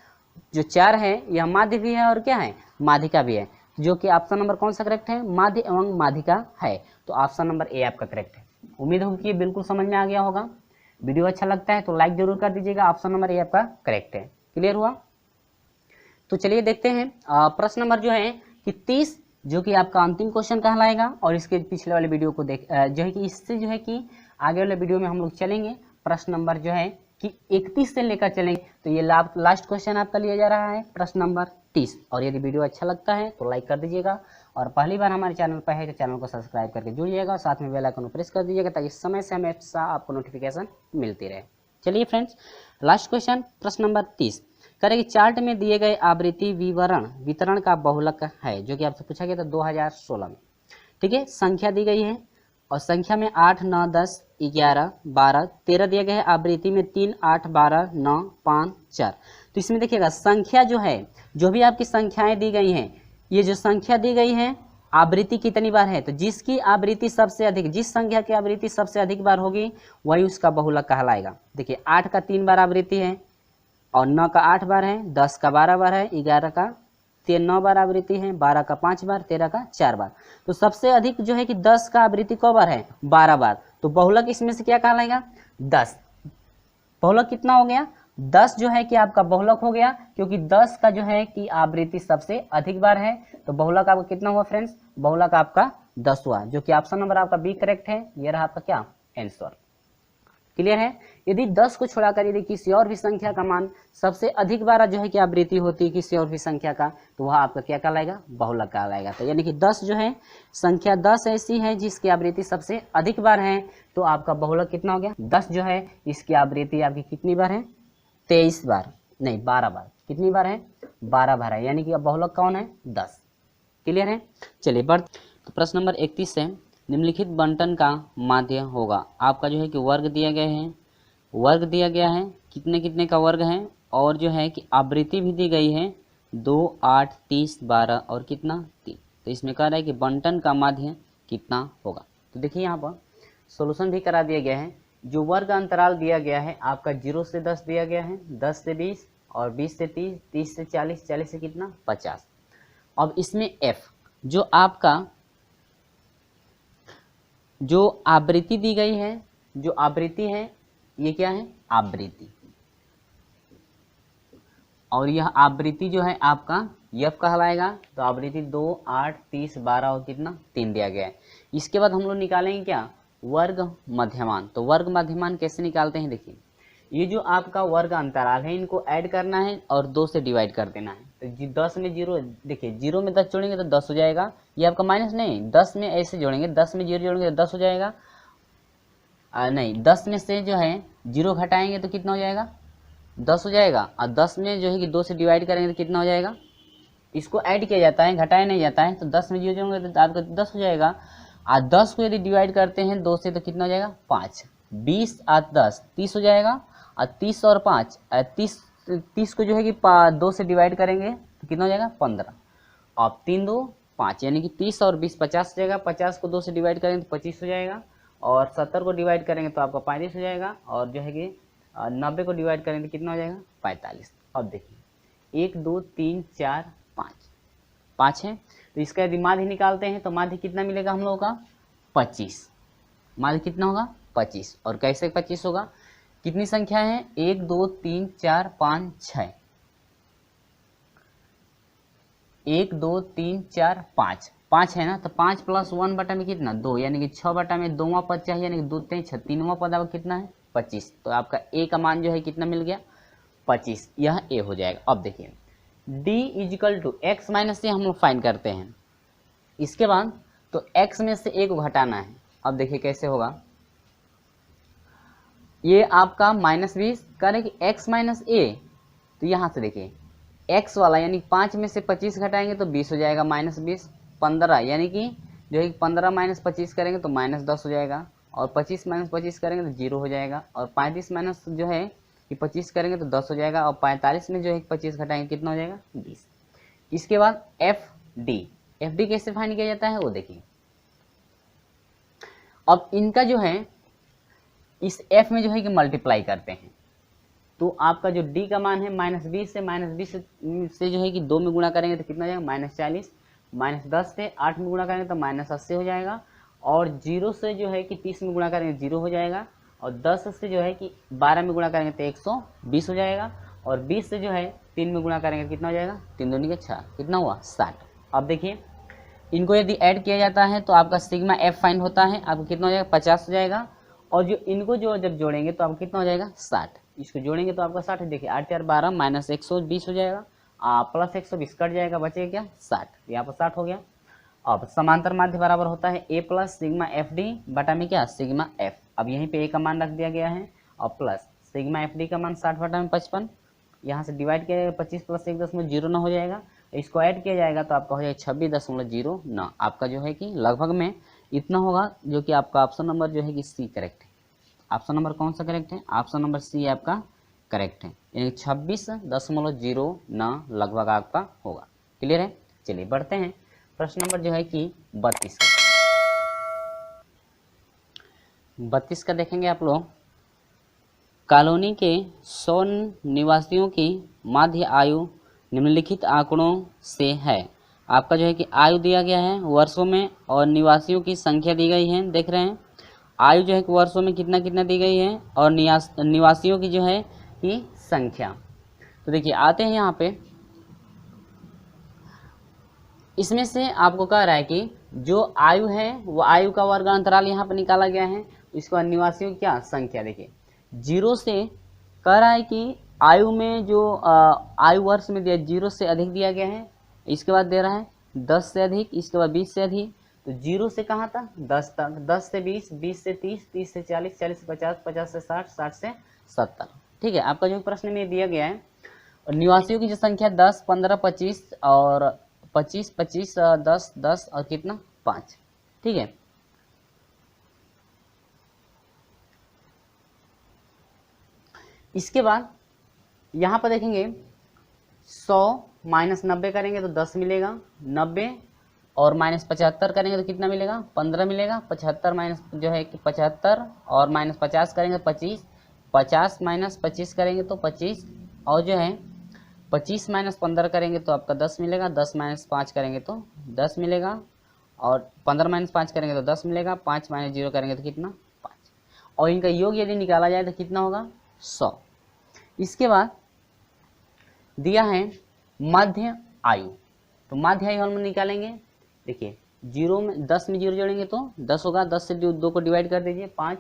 जो 4 है यह माध्य भी है और क्या है? माध्यिका भी है, जो कि ऑप्शन नंबर कौन सा करेक्ट है? माध्य एवं माध्यिका है। तो ऑप्शन नंबर ए आपका करेक्ट है। उम्मीद होगी कि बिल्कुल समझ में आ गया होगा। वीडियो अच्छा लगता है तो लाइक जरूर कर दीजिएगा। ऑप्शन नंबर ए आपका करेक्ट है। क्लियर हुआ? तो चलिए देखते हैं प्रश्न नंबर जो है कि 30, जो कि आपका अंतिम क्वेश्चन कहलाएगा। और इसके पिछले वाले वीडियो को देख जो है कि इससे जो है कि आगे वाले वीडियो में हम लोग चलेंगे। प्रश्न नंबर जो है कि 31 से लेकर चलेंगे। तो ये लास्ट क्वेश्चन आपका लिया जा रहा है, प्रश्न नंबर 30। और यदि वीडियो अच्छा लगता है तो लाइक कर दीजिएगा, और पहली बार हमारे चैनल पर है तो चैनल को सब्सक्राइब करके जुड़िएगा, और साथ में बेल आइकन को प्रेस कर दीजिएगा ताकि समय से हमेशा आपको नोटिफिकेशन मिलती रहे। चलिए फ्रेंड्स, लास्ट क्वेश्चन प्रश्न नंबर 30 करें कि चार्ट में दिए गए आवृत्ति वितरण का बहुलक है, जो कि आपसे पूछा गया था 2016 में। ठीक है, संख्या दी गई है और संख्या में 8 9 10 11 12 13 दिया गया है। आवृत्ति में 3 8 12 9 5 4। तो इसमें देखिएगा संख्या जो है, जो भी आपकी संख्याएं दी गई हैं, ये जो संख्या दी गई है आवृत्ति कितनी बार है, तो जिसकी आवृत्ति सबसे अधिक, जिस संख्या की आवृत्ति सबसे अधिक बार होगी वही उसका बहुलक कहलाएगा। देखिए 8 का 3 बार आवृत्ति है, और 9 का 8 बार है, 10 का 12 बार है, 11 का 9 बार आवृत्ति है, 12 का 5 बार, 13 का 4 बार। तो सबसे अधिक जो है कि 10 का आवृत्ति कौ बार है? 12 बार। तो बहुलक इसमें से क्या कहलाएगा? 10। बहुलक कितना हो गया? 10 जो है कि आपका बहुलक हो गया, क्योंकि 10 का जो है कि आवृत्ति सबसे अधिक बार है। तो बहुलक आपका कितना हुआ फ्रेंड्स? बहुलक आपका 10 हुआ, जो कि ऑप्शन नंबर आपका बी करेक्ट है। ये रहा आपका क्या? आंसर। क्लियर है? यदि 10 को छोड़ाकर यदि किसी और भी संख्या का मान सबसे अधिक बार जो है कि आवृत्ति होती है किसी और भी संख्या का, तो वह आपका क्या कहलाएगा? बहुलक कहलाएगा। तो यानी कि 10 जो है, संख्या 10 ऐसी है जिसकी आवृत्ति सबसे अधिक बार है, तो आपका बहुलक कितना हो गया? 10 जो है इसकी आवृत्ति आपकी कितनी बार है? 23 बार, नहीं 12 बार। कितनी बार है? 12 भरा है, यानी कि अब बहुलक कौन है 10। क्लियर है। चलिए तो प्रश्न नंबर 31 है, निम्नलिखित बंटन का माध्य होगा। आपका जो है कि वर्ग दिया गया है, वर्ग दिया गया है, कितने कितने का वर्ग है, और जो है कि आवृत्ति भी दी गई है 2, 8, 30, 12 और कितना 3। तो इसमें कह रहा है कि बंटन का माध्य कितना होगा। तो देखिए यहाँ पर सॉल्यूशन भी करा दिया गया है। जो वर्ग अंतराल दिया गया है आपका 0 से 10 दिया गया है, 10 से 20 और 20 से 30, 30 से 40, 40 से कितना 50। अब इसमें f जो आपका जो आवृत्ति दी गई है, जो आवृत्ति है ये क्या है आवृत्ति, और यह आवृत्ति जो है आपका यफ कहलाएगा। तो आवृत्ति 2, 8, 30, 12 और कितना 3 दिया गया है। इसके बाद हम लोग निकालेंगे क्या वर्ग मध्यमान। तो वर्ग मध्यमान कैसे निकालते हैं, देखिए ये जो आपका वर्ग अंतराल है इनको ऐड करना है और 2 से डिवाइड कर देना है। तो 10 में 0, देखिए 0 में 10 जोड़ेंगे तो 10 हो जाएगा, ये आपका माइनस नहीं, 10 में ऐसे जोड़ेंगे, 10 में 0 जोड़ेंगे तो 10 हो जाएगा। नहीं 10 में से जो है 0 घटाएंगे तो कितना हो जाएगा 10 हो जाएगा, और 10 में जो है कि 2 से डिवाइड करेंगे तो कितना हो जाएगा, इसको ऐड किया जाता है घटाया नहीं जाता है। तो 10 में 0 जोड़ेंगे तो आपका 10 हो जाएगा, और 10 को यदि डिवाइड करते हैं 2 से तो कितना हो जाएगा 5, 20 और 10 30 हो जाएगा, और 30 और 5 30 को जो है कि 2 से डिवाइड करेंगे तो कितना हो जाएगा 15, अब 3, 2, 5 यानी कि 30 और 20 50 हो जाएगा, 50 को 2 से डिवाइड करेंगे तो 25 हो जाएगा, और 70 को डिवाइड करेंगे तो आपका 35 हो जाएगा, और जो है कि 90 को डिवाइड करेंगे तो कितना हो जाएगा 45। अब देखिए 1, 2, 3, 4, 5 है, तो इसका यदि माध्य निकालते हैं तो माध्य कितना मिलेगा हम लोगों का 25। माध्य कितना होगा 25। और कैसे 25 होगा, कितनी संख्या है 1, 2, 3, 4, 5, 6, 1, 2, 3, 4, 5 5 है ना, तो 5 + 1 बटा में कितना 2, यानी कि 6 बटा में 2वां पद चाहिए, यानी कि 2, 3, 6, 3वां पद आपका कितना है 25। तो आपका ए का मान जो है कितना मिल गया 25, यह ए हो जाएगा। अब देखिए d = x - a हम लोग फाइंड करते हैं। इसके बाद तो x में से a को घटाना है। अब देखिए कैसे होगा, ये आपका -20 करें कि x - a, तो यहाँ से देखिए x वाला यानी 5 में से 25 घटाएंगे तो 20 हो जाएगा, -20, 15 यानी कि जो है 15 - 25 करेंगे तो -10 हो जाएगा, और 25 - 25 करेंगे तो 0 हो जाएगा, और 35 माइनस जो है कि 25 करेंगे तो 10 हो जाएगा, और 45 में जो है 25 घटाएंगे कितना हो जाएगा 20। इसके बाद एफ डी कैसे फाइंड किया जाता है वो देखिए। अब इनका जो है इस f में जो है कि मल्टीप्लाई करते हैं, तो आपका जो d का मान है -20 से -20 से जो है कि 2 में गुणा करेंगे तो कितना हो जाएगा -40, -10 से 8 में गुणा करेंगे तो -80 हो जाएगा, और 0 से जो है कि 30 में गुणा करेंगे 0 हो जाएगा, और 10 से जो है कि 12 में गुणा करेंगे तो 120 हो जाएगा, और 20 से जो है 3 में गुणा करेंगे कितना हो जाएगा 3 दूनी के 6, कितना हुआ 60। अब देखिए इनको यदि ऐड किया जाता है तो आपका सिग्मा f फाइंड होता है, आपको कितना हो जाएगा 50 हो जाएगा, और जो इनको जो जब जोड़ेंगे तो आपको कितना हो जाएगा 60, इसको जोड़ेंगे तो आपका 60 देखिए 8, 4, 12 -120 हो जाएगा, प्लस 120 कट जाएगा, बचेगा क्या 60, यहाँ पर 60 हो गया। अब समांतर माध्य बराबर होता है a + सिग्मा FD बटा में क्या सिग्मा f। अब यहीं पे a का मान रख दिया गया है, और प्लस सिग्मा FD का मान 60 बटा में 55, यहाँ से डिवाइड किया जाएगा 25 + 1.09 हो जाएगा, इसको ऐड किया जाएगा तो आपका हो जाएगा 26.09। आपका जो है कि लगभग में इतना होगा, जो कि आपका ऑप्शन नंबर जो है कि सी करेक्ट है। ऑप्शन नंबर कौन सा करेक्ट है, ऑप्शन नंबर सी आपका करेक्ट है, यानी 26.09 लगभग आपका होगा। क्लियर है। चलिए बढ़ते हैं प्रश्न नंबर जो है कि 32 का देखेंगे आप लोग। कॉलोनी के 100 निवासियों की माध्य आयु निम्नलिखित आंकड़ों से है। आपका जो है कि आयु दिया गया है वर्षों में, और निवासियों की संख्या दी गई है, देख रहे हैं आयु जो है कि वर्षों में कितना कितना दी गई है, और निवासियों की जो है कि संख्या। तो देखिए आते हैं यहाँ पे, इसमें से आपको कह रहा है कि जो आयु है वो आयु का वर्ग अंतराल यहाँ पे निकाला गया है, इसको निवासियों की क्या संख्या। देखिए 0 से कह रहा है कि आयु में जो आयु वर्ष में दिया 0 से अधिक दिया गया है, इसके बाद दे रहा है 10 से अधिक, इसके बाद 20 से अधिक। तो 0 से कहाँ तक 10 तक, 10 से 20, 20 से 30, 30 से 40, 40 से 50, 50 से 60, 60 से 70। ठीक है, आपका जो प्रश्न में दिया गया है और निवासियों की जो संख्या 10, 15, 25 और 25, 25, 10, 10 और कितना 5। ठीक है, इसके बाद यहाँ पर देखेंगे 100 माइनस 90 करेंगे तो 10 मिलेगा, 90 और माइनस 75 करेंगे तो कितना मिलेगा 15 मिलेगा, 75 माइनस जो है कि 75 और माइनस 50 करेंगे 25, 50 माइनस 25 करेंगे तो 25 और जो है 25 माइनस 15 करेंगे तो आपका 10 मिलेगा, 10 माइनस 5 करेंगे तो 10 मिलेगा और 15 माइनस 5 करेंगे तो 10 मिलेगा, 5 माइनस 0 करेंगे तो कितना 5 और इनका योग यदि निकाला जाए तो कितना होगा 100। इसके बाद दिया है मध्य आयु, तो मध्य आयु हम निकालेंगे। देखिए 0 में 10 में 0 जोड़ेंगे तो 10 होगा, 10 से 2 को डिवाइड कर दीजिए 5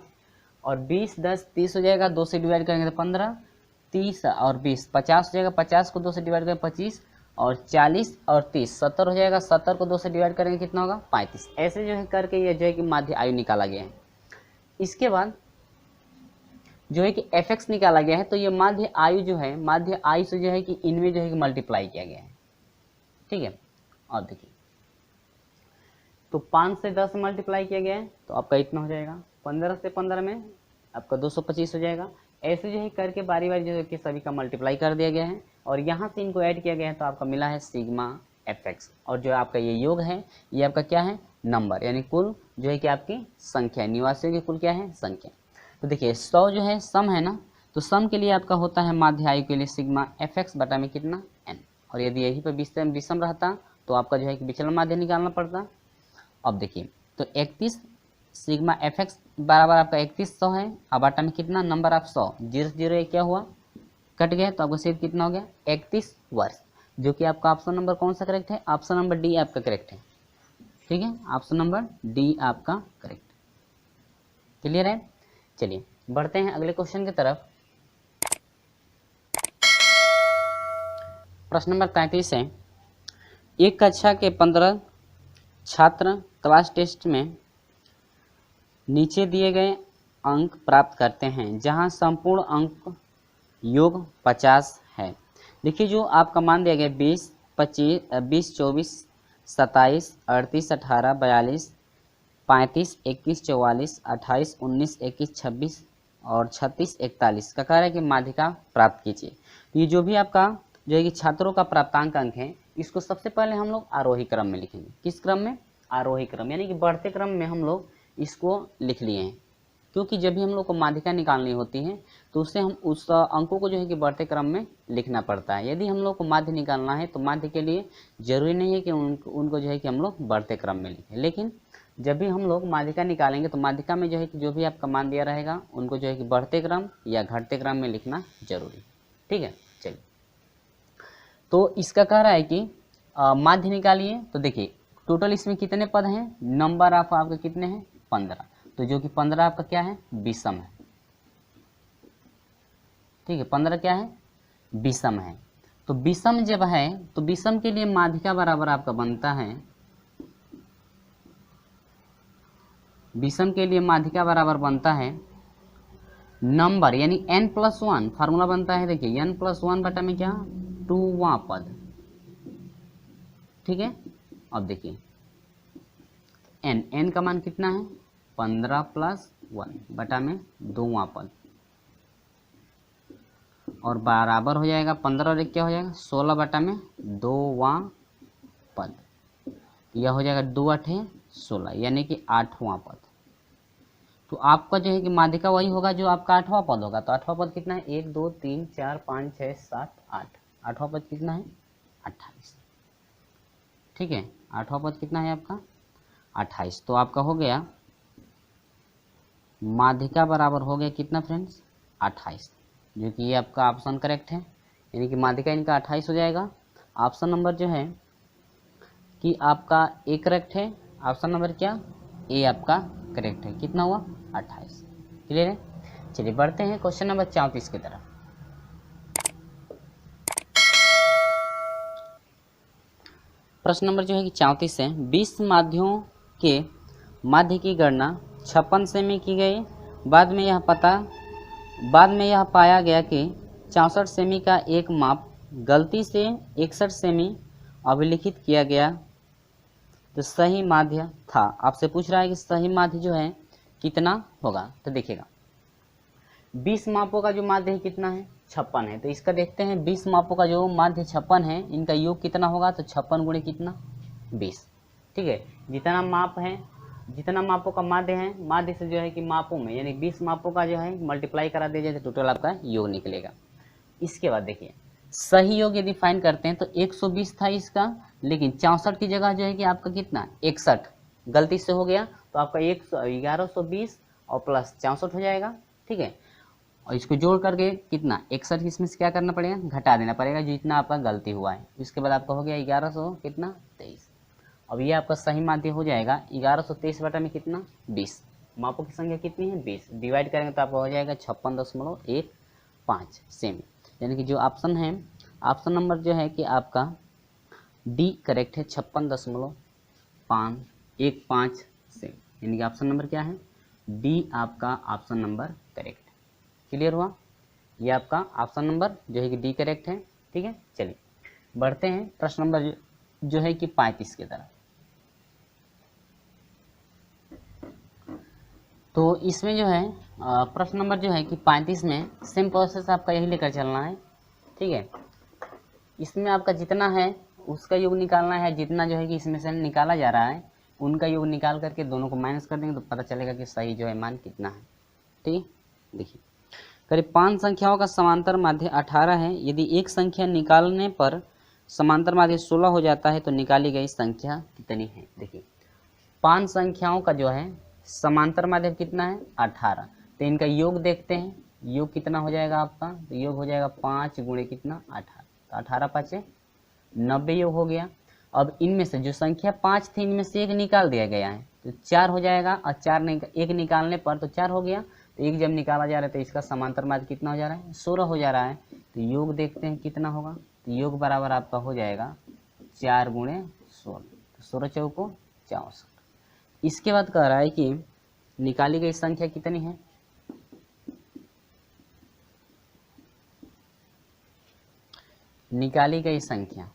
और 20, 10 30 हो जाएगा, 2 से डिवाइड करेंगे तो 15, 30 और 20 50 हो जाएगा, 50 को 2 से डिवाइड करेंगे 25 और 40 और 30 70 हो जाएगा, 70 को 2 से डिवाइड करेंगे कितना होगा 35। ऐसे जो है करके ये जो है कि मध्य आयु निकाला गया है। इसके बाद जो है कि fx निकाला गया है, तो ये मध्य आयु जो है मध्य आयु से जो है कि इनमें जो है कि मल्टीप्लाई किया गया है। ठीक है, और देखिए तो 5 से 10 मल्टीप्लाई किया गया है तो आपका इतना हो जाएगा, 15 से 15 में आपका 225 हो जाएगा। ऐसे जो है करके बारी बारी जो है कि सभी का मल्टीप्लाई कर दिया गया है और यहाँ से इनको ऐड किया गया है तो आपका मिला है सिग्मा fx और जो आपका ये योग है ये आपका क्या है नंबर, यानी कुल जो है कि आपकी संख्या निवासियों की कुल क्या है संख्या। तो देखिए 100 जो है सम है ना, तो सम के लिए आपका होता है माध्य आयु के लिए सिग्मा fx बटा में कितना n, और यदि यही पर विषम रहता तो आपका जो है कि विचलन माध्य निकालना पड़ता। अब देखिए तो 31 सिग्मा fx बराबर आपका 3100 है, अब बटा में कितना नंबर ऑफ 100, 0 से 0 क्या हुआ कट गया तो आपका सिर्फ कितना हो गया 31 वर्ष, जो कि आपका ऑप्शन नंबर कौन सा करेक्ट है, ऑप्शन नंबर डी आपका करेक्ट है। ठीक है, ऑप्शन नंबर डी आपका करेक्ट। क्लियर है, चलिए बढ़ते हैं अगले क्वेश्चन की तरफ। प्रश्न नंबर 33 है, एक कक्षा के 15 छात्र क्लास टेस्ट में नीचे दिए गए अंक प्राप्त करते हैं जहां संपूर्ण अंक योग 50 है। देखिए जो आपका मान दिया गया 20, 25, 20, 24, 27, 38, 18, 42, 35, 21, 44, 28, 19, 21, 26 और 36, 41 का कह रहा है कि माध्यिका प्राप्त कीजिए। तो ये जो भी आपका जो है कि छात्रों का प्राप्तांक अंक है इसको सबसे पहले हम लोग आरोही क्रम में लिखेंगे। किस क्रम में, आरोही क्रम, यानी कि बढ़ते क्रम में हम लोग इसको लिख लिए हैं, क्योंकि जब भी हम लोग को माध्यिका निकालनी होती है तो उससे हम उस अंकों को जो है कि बढ़ते क्रम में लिखना पड़ता है। यदि हम लोग को माध्य निकालना है तो माध्य के लिए जरूरी नहीं है कि उनको जो है कि हम लोग बढ़ते क्रम में लिखें, लेकिन जब भी हम लोग माध्यिका निकालेंगे तो माध्यिका में जो है कि जो भी आपका मान दिया रहेगा उनको जो है कि बढ़ते क्रम या घटते क्रम में लिखना जरूरी। ठीक है, चलिए तो इसका कह रहा है कि माध्य निकालिए। तो देखिए टोटल इसमें कितने पद हैं, नंबर ऑफ आपके कितने हैं 15, तो जो कि 15 आपका क्या है विषम है। ठीक है, 15 क्या है विषम है। तो विषम जब है तो विषम के लिए माध्यिका बराबर आपका बनता है, विषम के लिए माध्यिका बराबर बनता है नंबर यानी n+1 फार्मूला बनता है। देखिए n+1 बटा में क्या 2वां पद। ठीक है, अब देखिए n का मान कितना है 15+1 बटा में 2वां पद और बराबर हो जाएगा 15 और 1 क्या हो जाएगा 16 बटा में 2वां पद, यह हो जाएगा 2 8 16 यानी कि 8वां पद। तो आपका जो है कि माध्यिका वही होगा जो आपका 8वां पद होगा। तो 8वां पद कितना है 1 2 3 4 5 6 7 8, 8वां पद कितना है 28। ठीक है, 8वां पद कितना है आपका 28। तो आपका हो गया माध्यिका बराबर हो गया कितना फ्रेंड्स 28, जो कि ये आपका ऑप्शन करेक्ट है, यानी कि माध्यिका इनका 28 हो जाएगा। ऑप्शन नंबर जो है कि आपका ए करेक्ट है, ऑप्शन नंबर क्या ए आपका करेक्ट है। कितना हुआ 28। क्लियर है, चलिए बढ़ते हैं क्वेश्चन नंबर 34 की तरफ। प्रश्न नंबर जो है कि 34 है, 20 माध्यों के माध्य की गणना 56 सेमी की गई। बाद में यह पाया गया कि 64 सेमी का एक माप गलती से 61 सेमी अभिलिखित किया गया तो सही माध्य था। आपसे पूछ रहा है कि सही माध्य जो है कितना होगा। तो देखिएगा 20 मापों का जो माध्य है कितना है 56 है। तो इसका देखते हैं 20 मापों का जो माध्य 56 है, इनका योग कितना होगा। तो 56 गुणे कितना 20। ठीक है, जितना माप है, जितना मापों का माध्य है, माध्य से जो है कि मापों में यानी 20 मापों का जो है मल्टीप्लाई करा दिया जाए तो टोटल आपका योग निकलेगा। इसके बाद देखिए सही योग यदि फाइंड करते हैं तो 120 था इसका, लेकिन 64 की जगह जो है कि आपका कितना 61 गलती से हो गया, तो आपका 1120 और प्लस 64 हो जाएगा। ठीक है, और इसको जोड़ करके कितना 61 इसमें से क्या करना पड़ेगा, घटा देना पड़ेगा जितना आपका गलती हुआ है। इसके बाद आपका हो गया 1100 कितना 23। अब ये आपका सही माध्य हो जाएगा 1123 बटा में कितना 20। मापों की संख्या कितनी है 20, डिवाइड करेंगे तो आपका हो जाएगा 56.15 सेमी। यानी कि जो ऑप्शन है, ऑप्शन नंबर जो है कि आपका डी करेक्ट है 56.15 सेमी। यानी कि ऑप्शन नंबर क्या है डी, आपका ऑप्शन नंबर करेक्ट। क्लियर हुआ, ये आपका ऑप्शन नंबर जो है कि डी करेक्ट है। ठीक है, चलिए बढ़ते हैं प्रश्न नंबर जो है कि 35 की तरफ। तो इसमें जो है प्रश्न नंबर जो है कि 35 में सेम प्रोसेस आपका यही लेकर चलना है। ठीक है, इसमें आपका जितना है उसका योग निकालना है, जितना जो है कि इसमें से निकाला जा रहा है उनका योग निकाल करके दोनों को माइनस कर देंगे तो पता चलेगा कि सही जो है मान कितना है। ठीक, देखिए करीब 5 संख्याओं का समांतर माध्य 18 है। यदि एक संख्या निकालने पर समांतर माध्य 16 हो जाता है तो निकाली गई संख्या कितनी है। देखिए 5 संख्याओं का जो है समांतर माध्य कितना है 18। तो इनका योग देखते हैं, योग कितना हो जाएगा आपका। तो योग हो जाएगा 5 गुणे कितना 18, तो 18 5 90 योग हो गया। अब इनमें से जो संख्या 5 थी इनमें से एक निकाल दिया गया है तो 4 हो जाएगा, और 4 एक निकालने पर तो 4 हो गया। तो एक जब निकाला जा रहा है तो इसका समांतर माध्य कितना हो जा रहा है 16 हो जा रहा है। तो योग देखते हैं कितना होगा। तो योग बराबर आपका हो जाएगा 4 गुणे 16, 16 चौको 64। इसके बाद कह रहा है कि निकाली गई संख्या कितनी है। निकाली गई संख्या,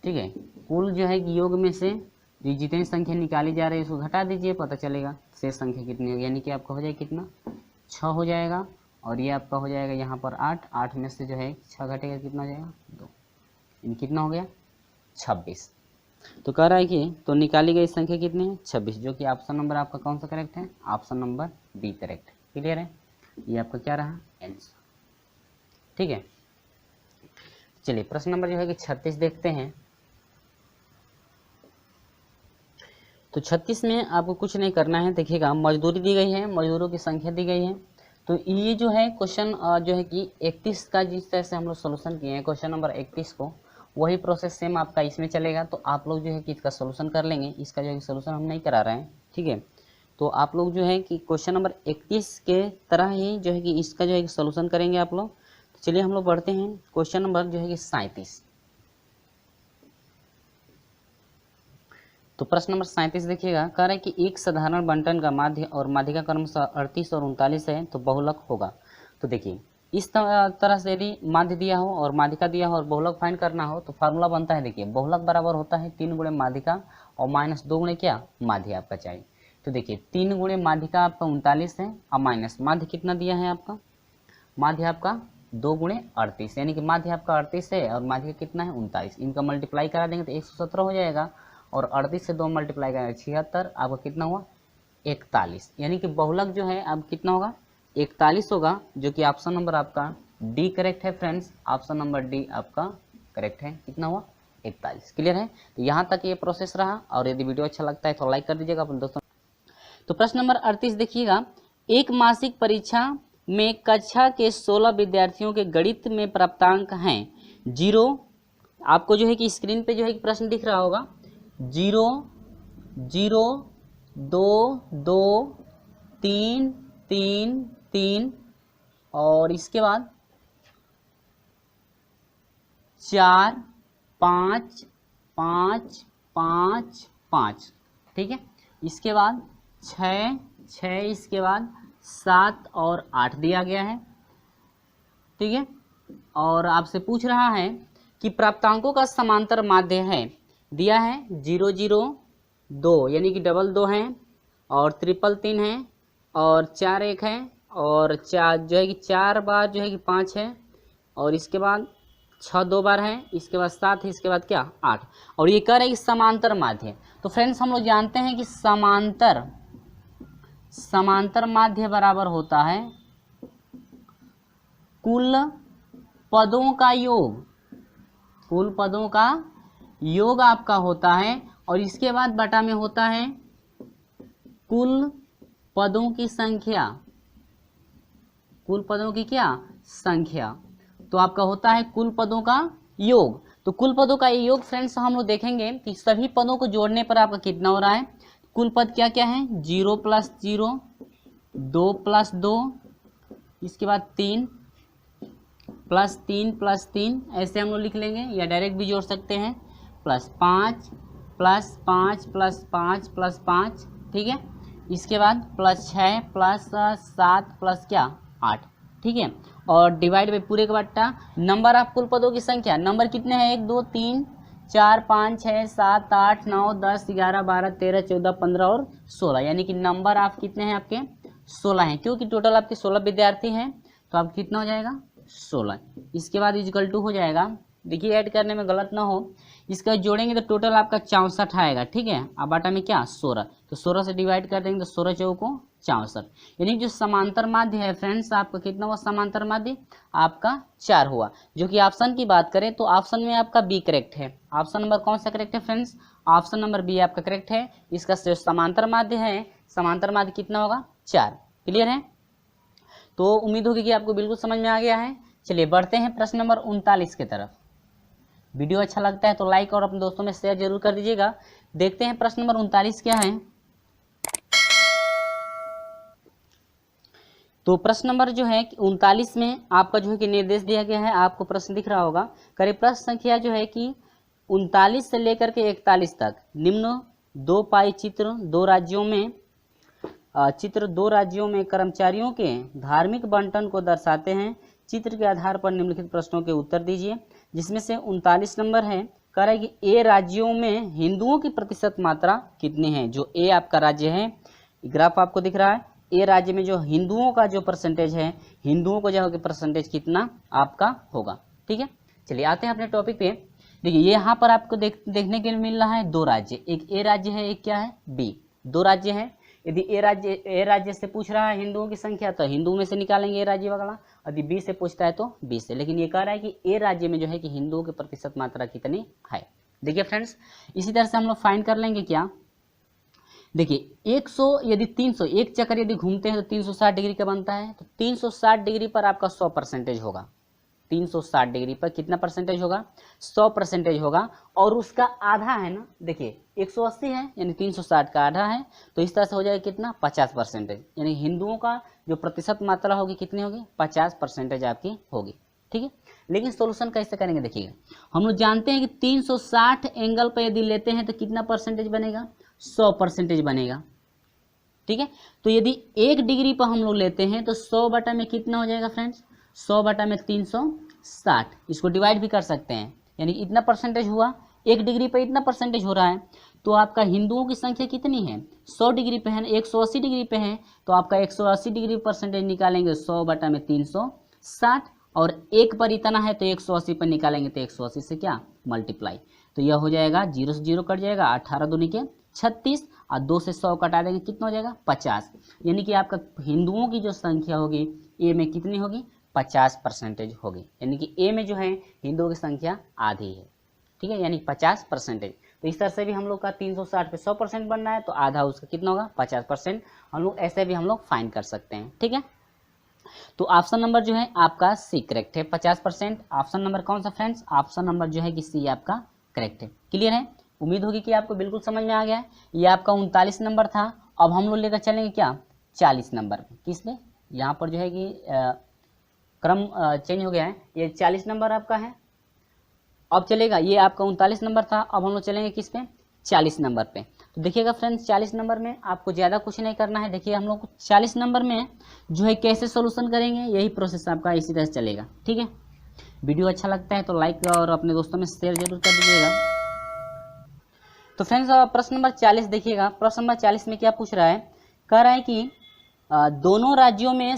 ठीक है, कुल जो है कि योग में से जो जितनी संख्या निकाली जा रही है उसको घटा दीजिए, पता चलेगा शेष संख्या कितनी होगी। यानी कि आपका हो जाएगा कितना 6 हो जाएगा, और ये आपका हो जाएगा यहाँ पर 8, 8 में से जो है 6 घटेगा कितना हो जाएगा 2, यानी कितना हो गया 26। तो कह रहा है कि तो निकाली गई संख्या कितनी है 26, जो कि ऑप्शन नंबर आपका कौन सा करेक्ट है, option number B correct. Clear है, ये आपका क्या रहा आंसर। ठीक है, चलिए प्रश्न नंबर जो है कि 36 देखते हैं। तो 36 में आपको कुछ नहीं करना है। देखिएगा मजदूरी दी गई है, मजदूरों की संख्या दी गई है। तो ये जो है क्वेश्चन जो है कि 31 का जिस तरह से हम लोग सोल्यूशन किए हैं क्वेश्चन नंबर 31 को, वही प्रोसेस सेम आपका इसमें चलेगा। तो आप लोग जो है कि इसका सोल्यूशन कर लेंगे, इसका जो है सोल्यूशन हम नहीं करा रहे हैं। ठीक है, तो आप लोग जो है कि क्वेश्चन नंबर 31 के तरह ही जो है कि इसका जो है सोल्यूशन करेंगे आप लोग। तो चलिए हम लोग बढ़ते हैं क्वेश्चन नंबर जो है कि 37। तो प्रश्न नंबर 37 देखिएगा, कह रहा है कि एक साधारण बंटन का माध्य और माध्यिका क्रमशः 38 और 39 है तो बहुलक होगा। तो देखिए इस तरह से यदि माध्य दिया हो और माध्यिका दिया हो और बहुलक फाइंड करना हो तो फार्मूला बनता है। देखिए बहुलक बराबर होता है 3 गुणे माध्यिका और माइनस 2 गुणे क्या माध्य आपका चाहिए। तो देखिए 3 गुणे माध्यिका आपका 39 है और माइनस माध्य कितना दिया है आपका, माध्य आपका 2 गुणे 38, यानी कि माध्य आपका 38 है और माध्यिका कितना है 39। इनका मल्टीप्लाई करा देंगे तो 117 हो जाएगा, और 38 से 2 मल्टीप्लाई करेंगे 76, आपका कितना हुआ 41। यानी कि बहुलक जो है अब कितना होगा 41 होगा, जो कि ऑप्शन नंबर आपका डी करेक्ट है फ्रेंड्स। ऑप्शन नंबर डी आपका करेक्ट है, कितना हुआ 41। क्लियर है, तो यहाँ तक ये प्रोसेस रहा। और यदि वीडियो अच्छा लगता है तो लाइक कर दीजिएगा अपने दोस्तों। तो प्रश्न नंबर 38 देखिएगा, एक मासिक परीक्षा में कक्षा के 16 विद्यार्थियों के गणित में प्राप्तांक हैं 0। आपको जो है कि स्क्रीन पे जो है कि प्रश्न दिख रहा होगा 0 0 2 2 3 3 3 और इसके बाद 4 5 5 5 5, ठीक है। इसके बाद 6 6, इसके बाद 7 और 8 दिया गया है। ठीक है। और आपसे पूछ रहा है कि प्राप्तांकों का समांतर माध्य है, दिया है 0 0 2 यानी कि डबल 2 है, और ट्रिपल 3 है, और 4 1 है, और 4 जो है कि 4 बार जो है कि 5 है, और इसके बाद 6 2 बार है, इसके बाद 7 है, इसके बाद क्या 8, और ये कह रहे हैं कि समांतर माध्य है। तो फ्रेंड्स हम लोग जानते हैं कि समांतर माध्य बराबर होता है कुल पदों का योग, कुल पदों का योग आपका होता है, और इसके बाद बटा में होता है कुल पदों की संख्या, कुल पदों की क्या संख्या, तो आपका होता है कुल पदों का योग। तो कुल पदों का योग फ्रेंड्स हम लोग देखेंगे कि सभी पदों को जोड़ने पर आपका कितना हो रहा है। कुल पद क्या क्या है, 0 + 0, 2 + 2, इसके बाद 3 + 3 + 3, ऐसे हम लोग लिख लेंगे, या डायरेक्ट भी जोड़ सकते हैं, +5 + 5 + 5 + 5, ठीक है। इसके बाद +6 + 7 + क्या 8, ठीक है। और डिवाइड बाई पूरे का बट्टा नंबर ऑफ कुल पदों की संख्या, नंबर कितने हैं 1 2 3 4 5 6 7 8 9 10 11 12 13 14 15 और 16, यानी कि नंबर ऑफ कितने हैं आपके 16 हैं, क्योंकि टोटल आपके 16 विद्यार्थी हैं, तो आप कितना हो जाएगा 16। इसके बाद इक्वल टू हो जाएगा, देखिए ऐड करने में गलत ना हो, इसका जोड़ेंगे तो टोटल आपका 64 आएगा, ठीक है। अब बाटा में क्या 16, तो 16 से डिवाइड कर देंगे तो 16 चौको 64, यानी जो समांतर माध्य है फ्रेंड्स आपका कितना हुआ, समांतर माध्य आपका 4 हुआ। जो कि ऑप्शन की बात करें तो ऑप्शन में आपका बी करेक्ट है। ऑप्शन नंबर कौन सा करेक्ट है फ्रेंड्स, ऑप्शन नंबर बी आपका करेक्ट है। इसका जो समांतर माध्य है, समांतर माध्य कितना होगा 4। क्लियर है, तो उम्मीद होगी कि आपको बिल्कुल समझ में आ गया है। चलिए बढ़ते हैं प्रश्न नंबर 39 की तरफ। वीडियो अच्छा लगता है तो लाइक और अपने दोस्तों में शेयर जरूर कर दीजिएगा। देखते हैं प्रश्न नंबर 39 क्या है। तो प्रश्न नंबर जो है 39 में आपका जो है कि निर्देश दिया गया है, आपको प्रश्न दिख रहा होगा। करीब प्रश्न संख्या जो है कि 39 से लेकर के 41 तक निम्न 2 पाई चित्र दो राज्यों में कर्मचारियों के धार्मिक बंटन को दर्शाते हैं। चित्र के आधार पर निम्नलिखित प्रश्नों के उत्तर दीजिए। जिसमें से 39 नंबर है, कह रहा है कि ए राज्यों में हिंदुओं की प्रतिशत मात्रा कितनी है। जो ए आपका राज्य है, ग्राफ आपको दिख रहा है, ए राज्य में जो हिंदुओं का जो परसेंटेज है, हिंदुओं को जो परसेंटेज कितना आपका होगा, ठीक है। चलिए आते हैं अपने टॉपिक पे। देखिए ये यहाँ पर आपको देखने के लिए मिल रहा है 2 राज्य, एक ए राज्य है, एक क्या है बी, 2 राज्य है। यदि ए राज्य से पूछ रहा है हिंदुओं की संख्या तो हिंदुओं में से निकालेंगे ए राज्य वाला, यदि बी से पूछता है तो बी से। लेकिन ये कह रहा है कि ए राज्य में जो है कि हिंदुओं की प्रतिशत मात्रा कितनी है। देखिए फ्रेंड्स, इसी तरह से हम लोग फाइंड कर लेंगे क्या। देखिए 100 यदि 300 एक चक्कर यदि घूमते हैं तो 360 डिग्री का बनता है, तो 360 डिग्री पर आपका 100% होगा। 360 डिग्री पर कितना परसेंटेज होगा, 100% होगा। और उसका आधा है ना, देखिए 180 है यानी 360 का आधा है, तो इस तरह से हो जाएगा कितना 50%, यानी हिंदुओं का जो प्रतिशत मात्रा होगी कितनी होगी 50% आपकी होगी, ठीक है। लेकिन सोल्यूशन कैसे करेंगे, देखिएगा हम लोग जानते हैं कि 360 एंगल पर यदि लेते हैं तो कितना परसेंटेज बनेगा 100% बनेगा, ठीक है। तो यदि 1 डिग्री पर हम लोग लेते हैं तो 100 बटा में कितना हो जाएगा फ्रेंड्स, 100 बटा में 360, इसको डिवाइड भी कर सकते हैं, यानी इतना परसेंटेज हुआ, 1 डिग्री पर इतना परसेंटेज हो रहा है। तो आपका हिंदुओं की संख्या कितनी है 100 डिग्री पे है, 180 डिग्री पे है, तो आपका 180 डिग्री परसेंटेज निकालेंगे 100 बटा में 360, और 1 पर इतना है तो 180 पर निकालेंगे तो 180 से क्या मल्टीप्लाई, तो यह हो जाएगा 0 से 0 कट जाएगा, 18 दूनी के 36, और 2 से 100 कटा देंगे कितना हो जाएगा 50, यानी कि आपका हिंदुओं की जो संख्या होगी ए में कितनी होगी 50% होगी, यानी कि ए में जो है हिंदुओं की संख्या आधी है, ठीक है, यानी 50%। तो इस तरह से भी हम लोग का 360 पे 100% बनना है तो आधा उसका कितना होगा 50%, हम लोग ऐसे भी हम लोग फाइंड कर सकते हैं, ठीक है। तो ऑप्शन नंबर जो है आपका सी करेक्ट है 50%। ऑप्शन नंबर कौन सा फ्रेंड्स, ऑप्शन नंबर जो है कि सी आपका करेक्ट है। क्लियर है, उम्मीद होगी कि आपको बिल्कुल समझ में आ गया है। ये आपका 39 नंबर था। अब हम लोग लेकर चलेंगे क्या 40 नंबर पे, किसमें यहाँ पर जो है कि क्रम चेंज हो गया है, ये 40 नंबर आपका है। अब चलेगा, ये आपका 39 नंबर था, अब हम लोग चलेंगे किस पे 40 नंबर पे। तो देखिएगा फ्रेंड्स 40 नंबर में आपको ज़्यादा कुछ नहीं करना है। देखिए हम लोग 40 नंबर में जो है कैसे सोल्यूशन करेंगे, यही प्रोसेस आपका इसी तरह से चलेगा। ठीक है, वीडियो अच्छा लगता है तो लाइक और अपने दोस्तों में शेयर जरूर कर दीजिएगा। तो फ्रेंड्स प्रश्न नंबर 40 देखिएगा। प्रश्न नंबर 40 में क्या पूछ रहा है, कह रहा है कि दोनों राज्यों में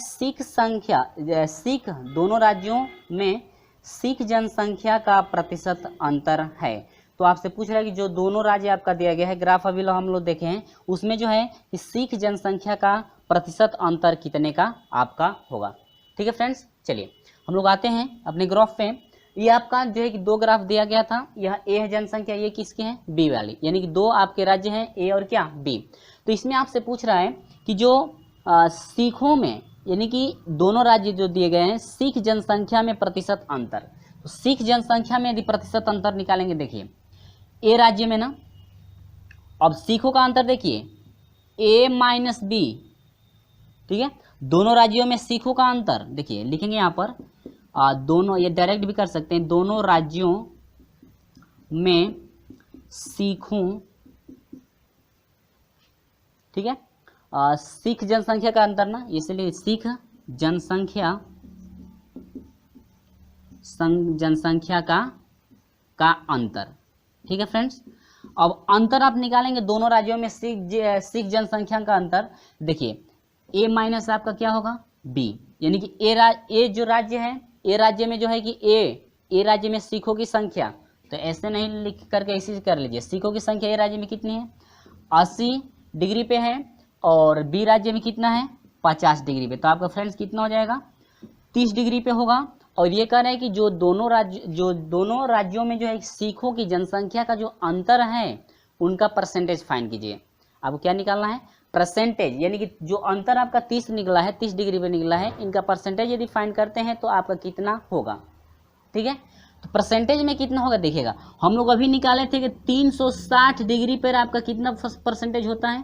दोनों राज्यों में सिख जनसंख्या का प्रतिशत अंतर है। तो आपसे पूछ रहा है कि जो दोनों राज्य आपका दिया गया है, ग्राफ अभी हम लोग देखे हैं, उसमें जो है कि सिख जनसंख्या का प्रतिशत अंतर कितने का आपका होगा। ठीक है फ्रेंड्स, चलिए हम लोग आते हैं अपने ग्राफ पे। ये आपका जो है कि दो ग्राफ दिया गया था, यह ए है जनसंख्या, ये किसके हैं, बी वाली, यानी कि दो आपके राज्य हैं ए और क्या बी। तो इसमें आपसे पूछ रहा है कि जो सिखों में, यानी कि दोनों राज्य जो दिए गए हैं, सिख जनसंख्या में प्रतिशत अंतर। तो सिख जनसंख्या में यदि प्रतिशत अंतर निकालेंगे, देखिए ए राज्य में ना, अब सिखों का अंतर देखिए ए माइनस बी। ठीक है, दोनों राज्यों में सिखों का अंतर देखिए, लिखेंगे यहाँ पर दोनों, ये डायरेक्ट भी कर सकते हैं, दोनों राज्यों में सिखों, ठीक है, सिख जनसंख्या का अंतर ना, इसलिए सिख जनसंख्या का अंतर। ठीक है फ्रेंड्स, अब अंतर आप निकालेंगे दोनों राज्यों में सिख जनसंख्या का अंतर। देखिए ए माइनस आपका क्या होगा बी, यानी कि ए जो राज्य है, ए राज्य में जो है कि ए राज्य में सिखों की संख्या, तो ऐसे नहीं लिख करके इसी से कर लीजिए, सिखों की संख्या ए राज्य में कितनी है 80 डिग्री पे है, और बी राज्य में कितना है 50 डिग्री पे। तो आपका फ्रेंड्स कितना हो जाएगा 30 डिग्री पे होगा। और ये कह रहे हैं कि जो दोनों राज्यों में जो है सिखों की जनसंख्या का जो अंतर है, उनका परसेंटेज फाइंड कीजिए। आपको क्या निकालना है, परसेंटेज, यानी कि जो अंतर आपका 30 निकला है, 30 डिग्री पे निकला है, इनका परसेंटेज यदि फाइंड करते हैं तो आपका कितना होगा। ठीक है, तो परसेंटेज में कितना होगा देखिएगा, हम लोग अभी निकाले थे कि 360 डिग्री पर आपका कितना परसेंटेज होता है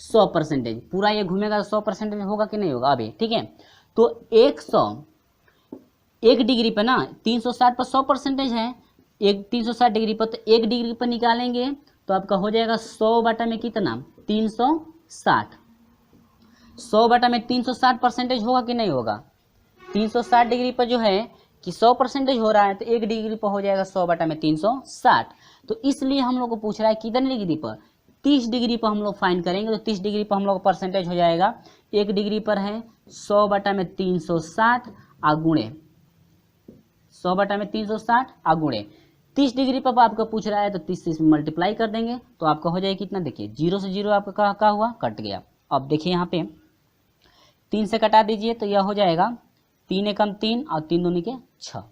100%। पूरा ये घूमेगा 100% होगा कि नहीं होगा अभी। ठीक है, तो 1 डिग्री पर ना 360 पर 100% है, 360 डिग्री पर, तो 1 डिग्री पर निकालेंगे तो आपका हो जाएगा 100 बटा में कितना 360, 100 बटा में 360% होगा कि नहीं होगा। 360 डिग्री पर जो है कि 100% हो रहा है, तो 1 डिग्री पर हो जाएगा 100 बटा में 360। तो इसलिए हम लोग को पूछ रहा है कितने डिग्री पर, 30 डिग्री पर हम लोग फाइंड करेंगे। तो 30 डिग्री पर हम लोग परसेंटेज हो जाएगा, 1 डिग्री पर है 100 बटा में 360 आगुणे 100 बटा में 360 आगुणे 30 डिग्री पर आपका पूछ रहा है, तो 30 से इसमें मल्टीप्लाई कर देंगे तो आपका हो जाएगा कितना, देखिए 0 से 0 आपका क्या हुआ, कट गया। अब देखिए यहाँ पे 3 से कटा दीजिए तो यह हो जाएगा 3 एकम 3 और 3 दूनी के 6।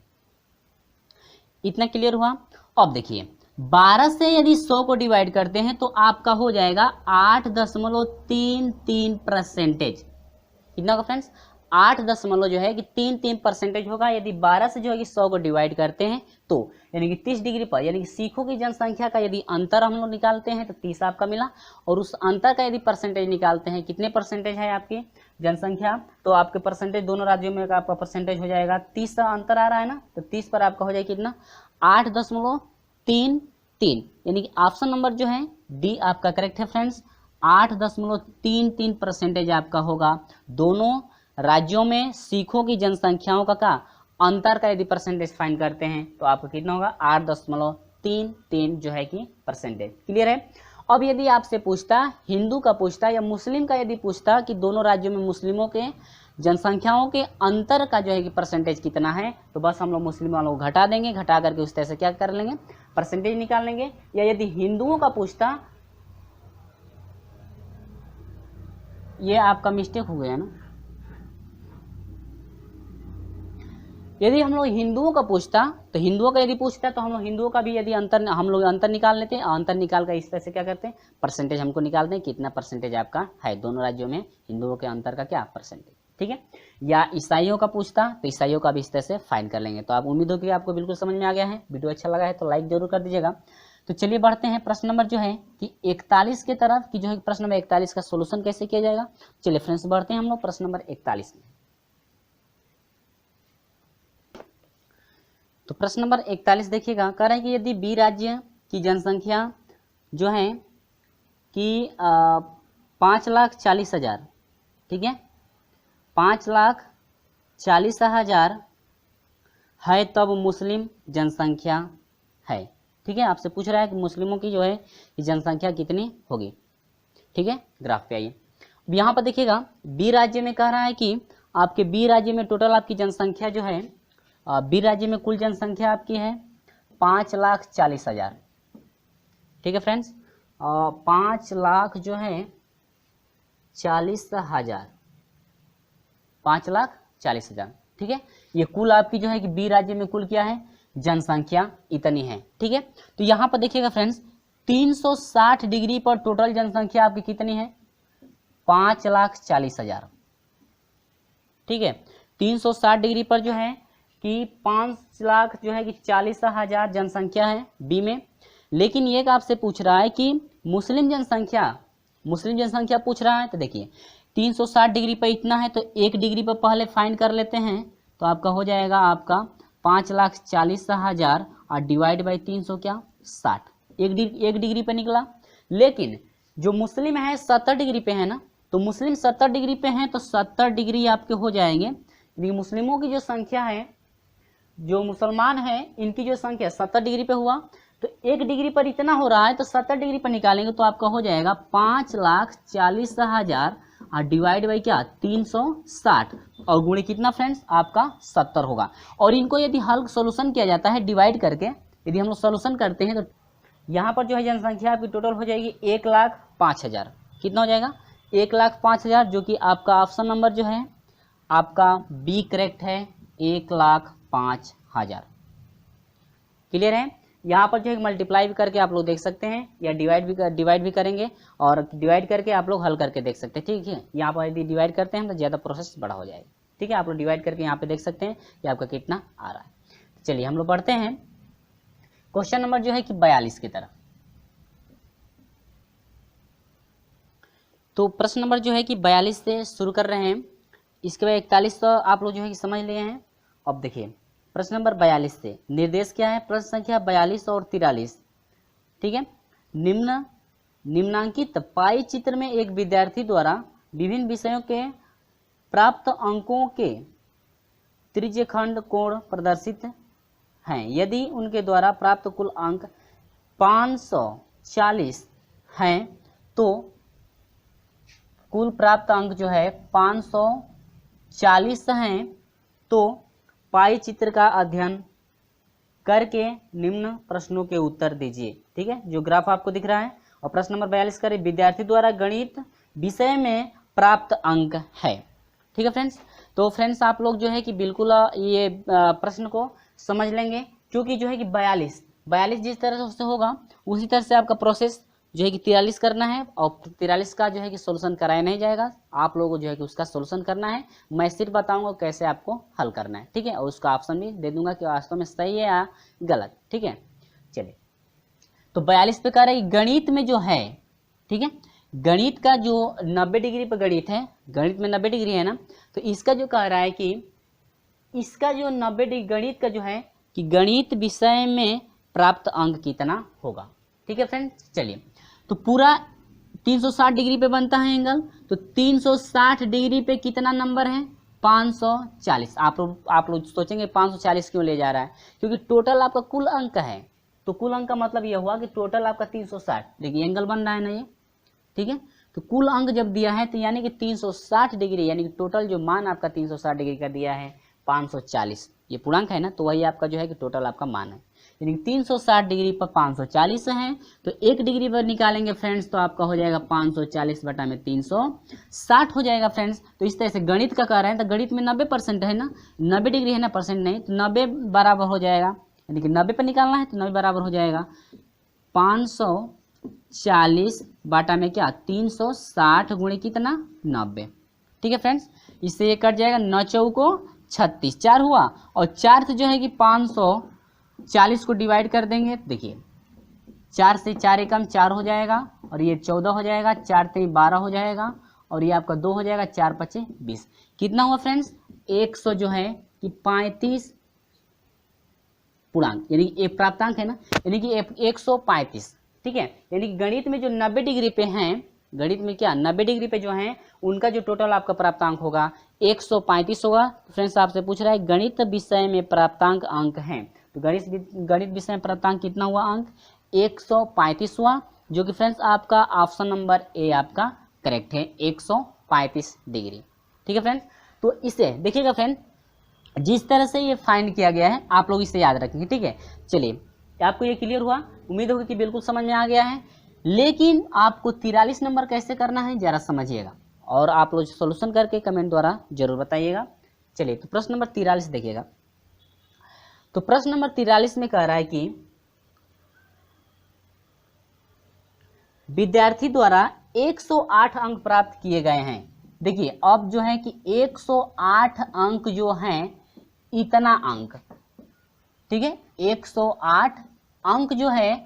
इतना क्लियर हुआ। अब देखिए 12 से यदि 100 को डिवाइड करते हैं तो आपका हो जाएगा 8.33%। कितना होगा फ्रेंड्स, 8 दशमलव जो है कि 33% होगा यदि 12 से जो है कि 100 को डिवाइड करते हैं तो, यानी कि 30 डिग्री पर, यानी कि सिखों की जनसंख्या का यदि अंतर हम लोग निकालते हैं तो 30 आपका मिला, और उस अंतर का यदि परसेंटेज निकालते हैं, कितने परसेंटेज है आपकी जनसंख्या, तो आपके परसेंटेज दोनों राज्यों में आपका परसेंटेज हो जाएगा 30 का अंतर आ रहा है ना, तो 30 पर आपका हो जाएगा कितना 8.33, यानी कि ऑप्शन नंबर जो है डी आपका करेक्ट है फ्रेंड्स। 8.33% आपका होगा दोनों राज्यों में सिखों की जनसंख्याओं का अंतर का यदि परसेंटेज फाइंड करते हैं तो आपका कितना होगा 8.33 जो है कि परसेंटेज। क्लियर है। अब यदि आपसे पूछता, हिंदू का पूछता या मुस्लिम का यदि पूछता कि दोनों राज्यों में मुस्लिमों के जनसंख्याओं के अंतर का जो है कि परसेंटेज कितना है, तो बस हम लोग मुस्लिम वालों को घटा देंगे, घटा करके उस तरह से क्या कर लेंगे परसेंटेज निकाल लेंगे। या यदि हिंदुओं का पूछता, ये आपका मिस्टेक हो गया ना, यदि हम लोग हिंदुओं का पूछता तो हिंदुओं का यदि पूछता तो हम लोग हिंदुओं का भी यदि हम लोग अंतर निकाल लेते हैं, अंतर निकाल कर इस तरह से क्या करते हैं परसेंटेज हमको निकालते हैं, कितना परसेंटेज आपका है दोनों राज्यों में हिंदुओं के अंतर का क्या परसेंटेज। ठीक है। या ईसाइयों का पूछता तो ईसाइयों का भी इस तरह से फाइंड कर लेंगे। तो आप उम्मीद हो कि आपको बिल्कुल समझ में आ गया है। वीडियो अच्छा लगा है तो लाइक जरूर कर दीजिएगा। तो चलिए बढ़ते हैं प्रश्न नंबर जो है कि 41 के तरफ की जो है प्रश्न नंबर 41 का सोल्यूशन कैसे किया जाएगा। चलिए फ्रेंड्स बढ़ते हैं हम लोग प्रश्न नंबर 41 में। तो प्रश्न नंबर 41 देखिएगा, कह रहा है कि यदि बी राज्य की जनसंख्या जो है कि 5,40,000, ठीक है, 5,40,000 है तब मुस्लिम जनसंख्या है। ठीक है, आपसे पूछ रहा है कि मुस्लिमों की जो है जनसंख्या कितनी होगी। ठीक है, ग्राफ पे आइए। अब यहाँ पर देखिएगा बी राज्य में कह रहा है कि आपके बी राज्य में टोटल आपकी जनसंख्या जो है, बी राज्य में कुल जनसंख्या आपकी है 5,40,000। ठीक है फ्रेंड्स, 5,00,000 जो है 40,000, 5,40,000। ठीक है, ये कुल आपकी जो है कि बी राज्य में कुल क्या है, जनसंख्या इतनी है। ठीक है, तो यहाँ पर देखिएगा फ्रेंड्स 360 डिग्री पर टोटल जनसंख्या आपकी कितनी है, 5,40,000। ठीक है, 360 डिग्री पर जो है कि 5,00,000 जो है कि 40,000 जनसंख्या है बी में। लेकिन ये आपसे पूछ रहा है कि मुस्लिम जनसंख्या पूछ रहा है। तो देखिए 360 डिग्री पर इतना है, तो 1 डिग्री पर पहले फाइंड कर लेते हैं। तो आपका हो जाएगा आपका 5,40,000 और डिवाइड बाई 300 क्या 60, 1 डिग्री पे निकला। लेकिन जो मुस्लिम है 70 डिग्री पे है ना, तो मुस्लिम 70 डिग्री पे हैं, तो 70 डिग्री आपके हो जाएंगे। मुस्लिमों की जो संख्या है, जो मुसलमान है इनकी जो संख्या 70 डिग्री पे हुआ, तो 1 डिग्री पर इतना हो रहा है, तो 70 डिग्री पर निकालेंगे तो आपका हो जाएगा 5,40,000 और डिवाइड बाई क्या 360 और गुणे कितना फ्रेंड्स आपका 70 होगा। और इनको यदि हल सोल्यूशन किया जाता है डिवाइड करके, यदि हम लोग सोल्यूशन करते हैं तो यहाँ पर जो है जनसंख्या आपकी टोटल हो जाएगी 1,05,000। कितना हो जाएगा 1,05,000, जो कि आपका ऑप्शन नंबर जो है आपका बी करेक्ट है, 1,05,000। क्लियर है। यहाँ पर जो है मल्टीप्लाई भी करके आप लोग देख सकते हैं, या डिवाइड भी करेंगे और डिवाइड करके आप लोग हल करके देख सकते हैं। ठीक है, यहाँ पर यदि डिवाइड करते हैं तो ज़्यादा प्रोसेस बड़ा हो जाएगा। ठीक है, आप लोग डिवाइड करके यहाँ पे देख सकते हैं कि आपका कितना आ रहा है। चलिए हम लोग पढ़ते हैं क्वेश्चन नंबर जो है कि 42 की तरफ। तो प्रश्न नंबर जो है कि 42 से शुरू कर रहे हैं, इसके बाद 41 तो आप लोग जो है कि समझ लिए हैं। अब देखिए प्रश्न नंबर 42 से निर्देश क्या है, प्रश्न संख्या 42 और 43। ठीक है, निम्नांकित पाई चित्र में एक विद्यार्थी द्वारा विभिन्न विषयों के प्राप्त अंकों के त्रिज्यखंड कोण प्रदर्शित हैं। यदि उनके द्वारा प्राप्त कुल अंक 540 हैं तो कुल प्राप्त अंक जो है 540 हैं, तो पाई चित्र का अध्ययन करके निम्न प्रश्नों के उत्तर दीजिए। ठीक है, जो ग्राफ आपको दिख रहा है। और प्रश्न नंबर 42 करें, विद्यार्थी द्वारा गणित विषय में प्राप्त अंक है। ठीक है फ्रेंड्स, तो फ्रेंड्स आप लोग जो है कि बिल्कुल ये प्रश्न को समझ लेंगे, क्योंकि जो है कि 42 जिस तरह से होगा उसी तरह से आपका प्रोसेस जो है कि 43 करना है। और 43 का जो है कि सोल्यूशन कराया नहीं जाएगा, आप लोगों को जो है कि उसका सोल्यूशन करना है। मैं सिर्फ बताऊंगा कैसे आपको हल करना है। ठीक है, और उसका ऑप्शन भी दे दूंगा कि वास्तव में सही है या गलत। ठीक है, चलिए तो 42 पे कह रहे हैं गणित में जो है, ठीक है, गणित का जो 90 डिग्री पर गणित है, गणित में 90 डिग्री है ना, तो इसका जो कह रहा है कि इसका जो 90 डिग्री गणित का जो है कि गणित विषय में प्राप्त अंक कितना होगा। ठीक है फ्रेंड्स, चलिए तो पूरा 360 डिग्री पे बनता है एंगल, तो 360 डिग्री पे कितना नंबर है 540। आप लोग सोचेंगे 540 क्यों ले जा रहा है, क्योंकि टोटल आपका कुल अंक है। तो कुल अंक का मतलब यह हुआ कि टोटल आपका 360, देखिए एंगल बन रहा है ना ये। ठीक है, तो कुल अंक जब दिया है तो यानी कि 360 डिग्री, यानी कि टोटल जो मान आपका 360 डिग्री का दिया है 540, ये पूर्णांक है ना, तो वही आपका जो है कि टोटल आपका मान है। यानी 360 डिग्री पर 540 है, तो 1 डिग्री पर निकालेंगे फ्रेंड्स तो आपका हो जाएगा 540 बटा में 360 हो जाएगा फ्रेंड्स। तो इस तरह से गणित का कह रहे हैं, तो गणित में 90% है ना, 90 डिग्री है ना, परसेंट नहीं, तो 90 बराबर हो जाएगा, यानी कि 90 पर निकालना है तो 90 बराबर हो जाएगा 540 बटा में क्या 360 गुणे कितना 90। ठीक है फ्रेंड्स, इससे ये कट जाएगा, 9 चौको 36, 4 हुआ, और 4 से जो है कि 540 को डिवाइड कर देंगे। देखिए 4 से 4 एकम 4 हो जाएगा, और ये 14 हो जाएगा, 4 से 12 हो जाएगा, और ये आपका 2 हो जाएगा, 4 5 20। कितना हुआ फ्रेंड्स 100 जो है कि 35 पूर्णांक, यानी एक प्राप्तांक है ना, यानी कि 135। ठीक है, यानी कि गणित में जो 90 डिग्री पे हैं, गणित में क्या 90 डिग्री पे जो हैं उनका जो टोटल आपका प्राप्तांक होगा 135 होगा। फ्रेंड्स आपसे पूछ रहा है गणित विषय में प्राप्तांक अंक हैं, तो गणित विषय में प्राप्तांक कितना हुआ अंक 135 हुआ, जो कि फ्रेंड्स आपका ऑप्शन नंबर ए आपका करेक्ट है 135 डिग्री। ठीक है फ्रेंड्स, तो इसे देखिएगा फ्रेंड, जिस तरह से ये फाइंड किया गया है आप लोग इसे याद रखेंगे। ठीक है, चलिए आपको ये क्लियर हुआ, उम्मीद होगी कि बिल्कुल समझ में आ गया है। लेकिन आपको 43 नंबर कैसे करना है जरा समझिएगा, और आप लोग सोल्यूशन करके कमेंट द्वारा जरूर बताइएगा। चलिए तो प्रश्न नंबर 43 देखिएगा। तो प्रश्न नंबर 43 में कह रहा है कि विद्यार्थी द्वारा 108 अंक प्राप्त किए गए हैं। देखिए अब जो है कि 108 अंक जो हैं, इतना अंक, ठीक है, 108 अंक जो है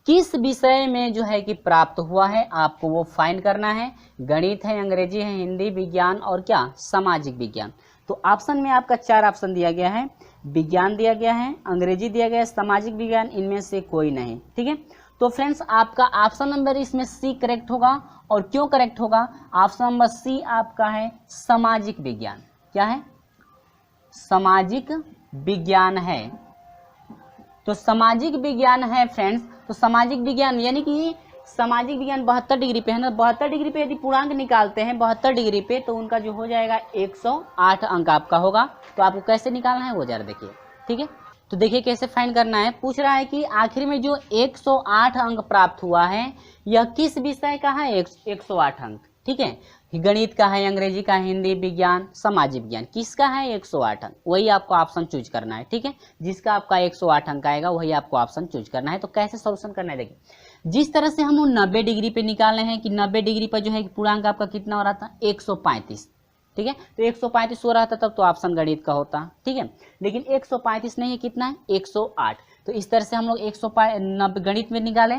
किस विषय में जो है कि प्राप्त हुआ है, आपको वो फाइंड करना है। गणित है, अंग्रेजी है, हिंदी, विज्ञान और क्या सामाजिक विज्ञान। तो ऑप्शन में आपका 4 ऑप्शन दिया गया है, विज्ञान दिया गया है, अंग्रेजी दिया गया है, सामाजिक विज्ञान, इनमें से कोई नहीं। ठीक है, तो फ्रेंड्स आपका ऑप्शन नंबर इसमें सी करेक्ट होगा। और क्यों करेक्ट होगा, ऑप्शन नंबर सी आपका है सामाजिक विज्ञान। क्या है, सामाजिक विज्ञान है। तो सामाजिक विज्ञान है फ्रेंड्स, तो सामाजिक विज्ञान यानी कि सामाजिक विज्ञान 72 डिग्री पे है ना, 72 डिग्री पे यदि पूर्णांक निकालते हैं 72 डिग्री पे, तो उनका जो हो जाएगा 108 अंक आपका होगा। तो आपको कैसे निकालना है वो जरा देखिए। ठीक है, तो देखिए कैसे फाइंड करना है। पूछ रहा है कि आखिर में जो 108 अंक प्राप्त हुआ है यह किस विषय का है, 108 अंक। ठीक है, गणित का है, अंग्रेजी का, हिंदी, विज्ञान, सामाजिक विज्ञान, किसका है 108 अंक, वही आपको ऑप्शन चूज करना है। ठीक है, जिसका आपका 108 अंक आएगा वही आपको ऑप्शन चूज करना है। तो कैसे सॉल्यूशन करना है देखिए, जिस तरह से हम लोग 90 डिग्री पे निकाले हैं कि 90 डिग्री पर जो है पूर्णांक आपका कितना हो रहा था 135। ठीक है, तो 135 हो रहा था तब तो ऑप्शन गणित का होता। ठीक है, लेकिन 135 नहीं है, कितना है 108। तो इस तरह से हम लोग 190 गणित में निकाले,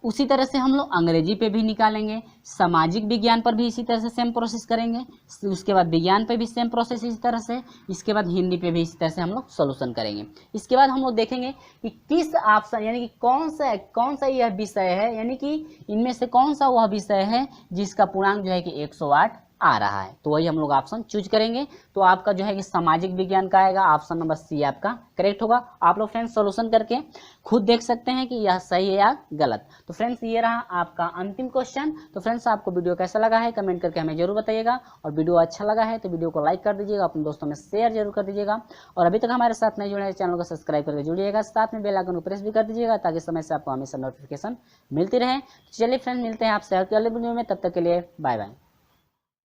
उसी तरह से हम लोग अंग्रेजी पे भी निकालेंगे, सामाजिक विज्ञान पर भी इसी तरह से सेम प्रोसेस करेंगे, उसके बाद विज्ञान पे भी सेम प्रोसेस इसी तरह से, इसके बाद हिंदी पे भी इसी तरह से हम लोग सोल्यूशन करेंगे। इसके बाद हम लोग देखेंगे कि किस ऑप्शन यानी कि कौन सा यह विषय है, यानी कि इनमें से कौन सा वह विषय है जिसका पूर्णांक जो है कि 108 आ रहा है, तो वही हम लोग ऑप्शन चूज करेंगे। तो आपका जो है कि सामाजिक विज्ञान का आएगा, ऑप्शन नंबर सी आपका करेक्ट होगा। आप लोग फ्रेंड्स सॉल्यूशन करके खुद देख सकते हैं कि यह सही है या गलत। तो फ्रेंड्स ये रहा आपका अंतिम क्वेश्चन। तो फ्रेंड्स आपको वीडियो कैसा लगा है कमेंट करके हमें जरूर बताइएगा, और वीडियो अच्छा लगा है तो वीडियो को लाइक कर दीजिएगा, अपने दोस्तों में शेयर जरूर कर दीजिएगा, और अभी तक हमारे साथ नहीं जुड़े हैं चैनल को सब्सक्राइब करके जुड़िएगा, साथ में बेल आइकन को प्रेस भी कर दीजिएगा ताकि समय से आपको हमेशा नोटिफिकेशन मिलती रहे। चलिए फ्रेंड्स मिलते हैं आपसे अगले वीडियो में, तब तक के लिए बाय बाय।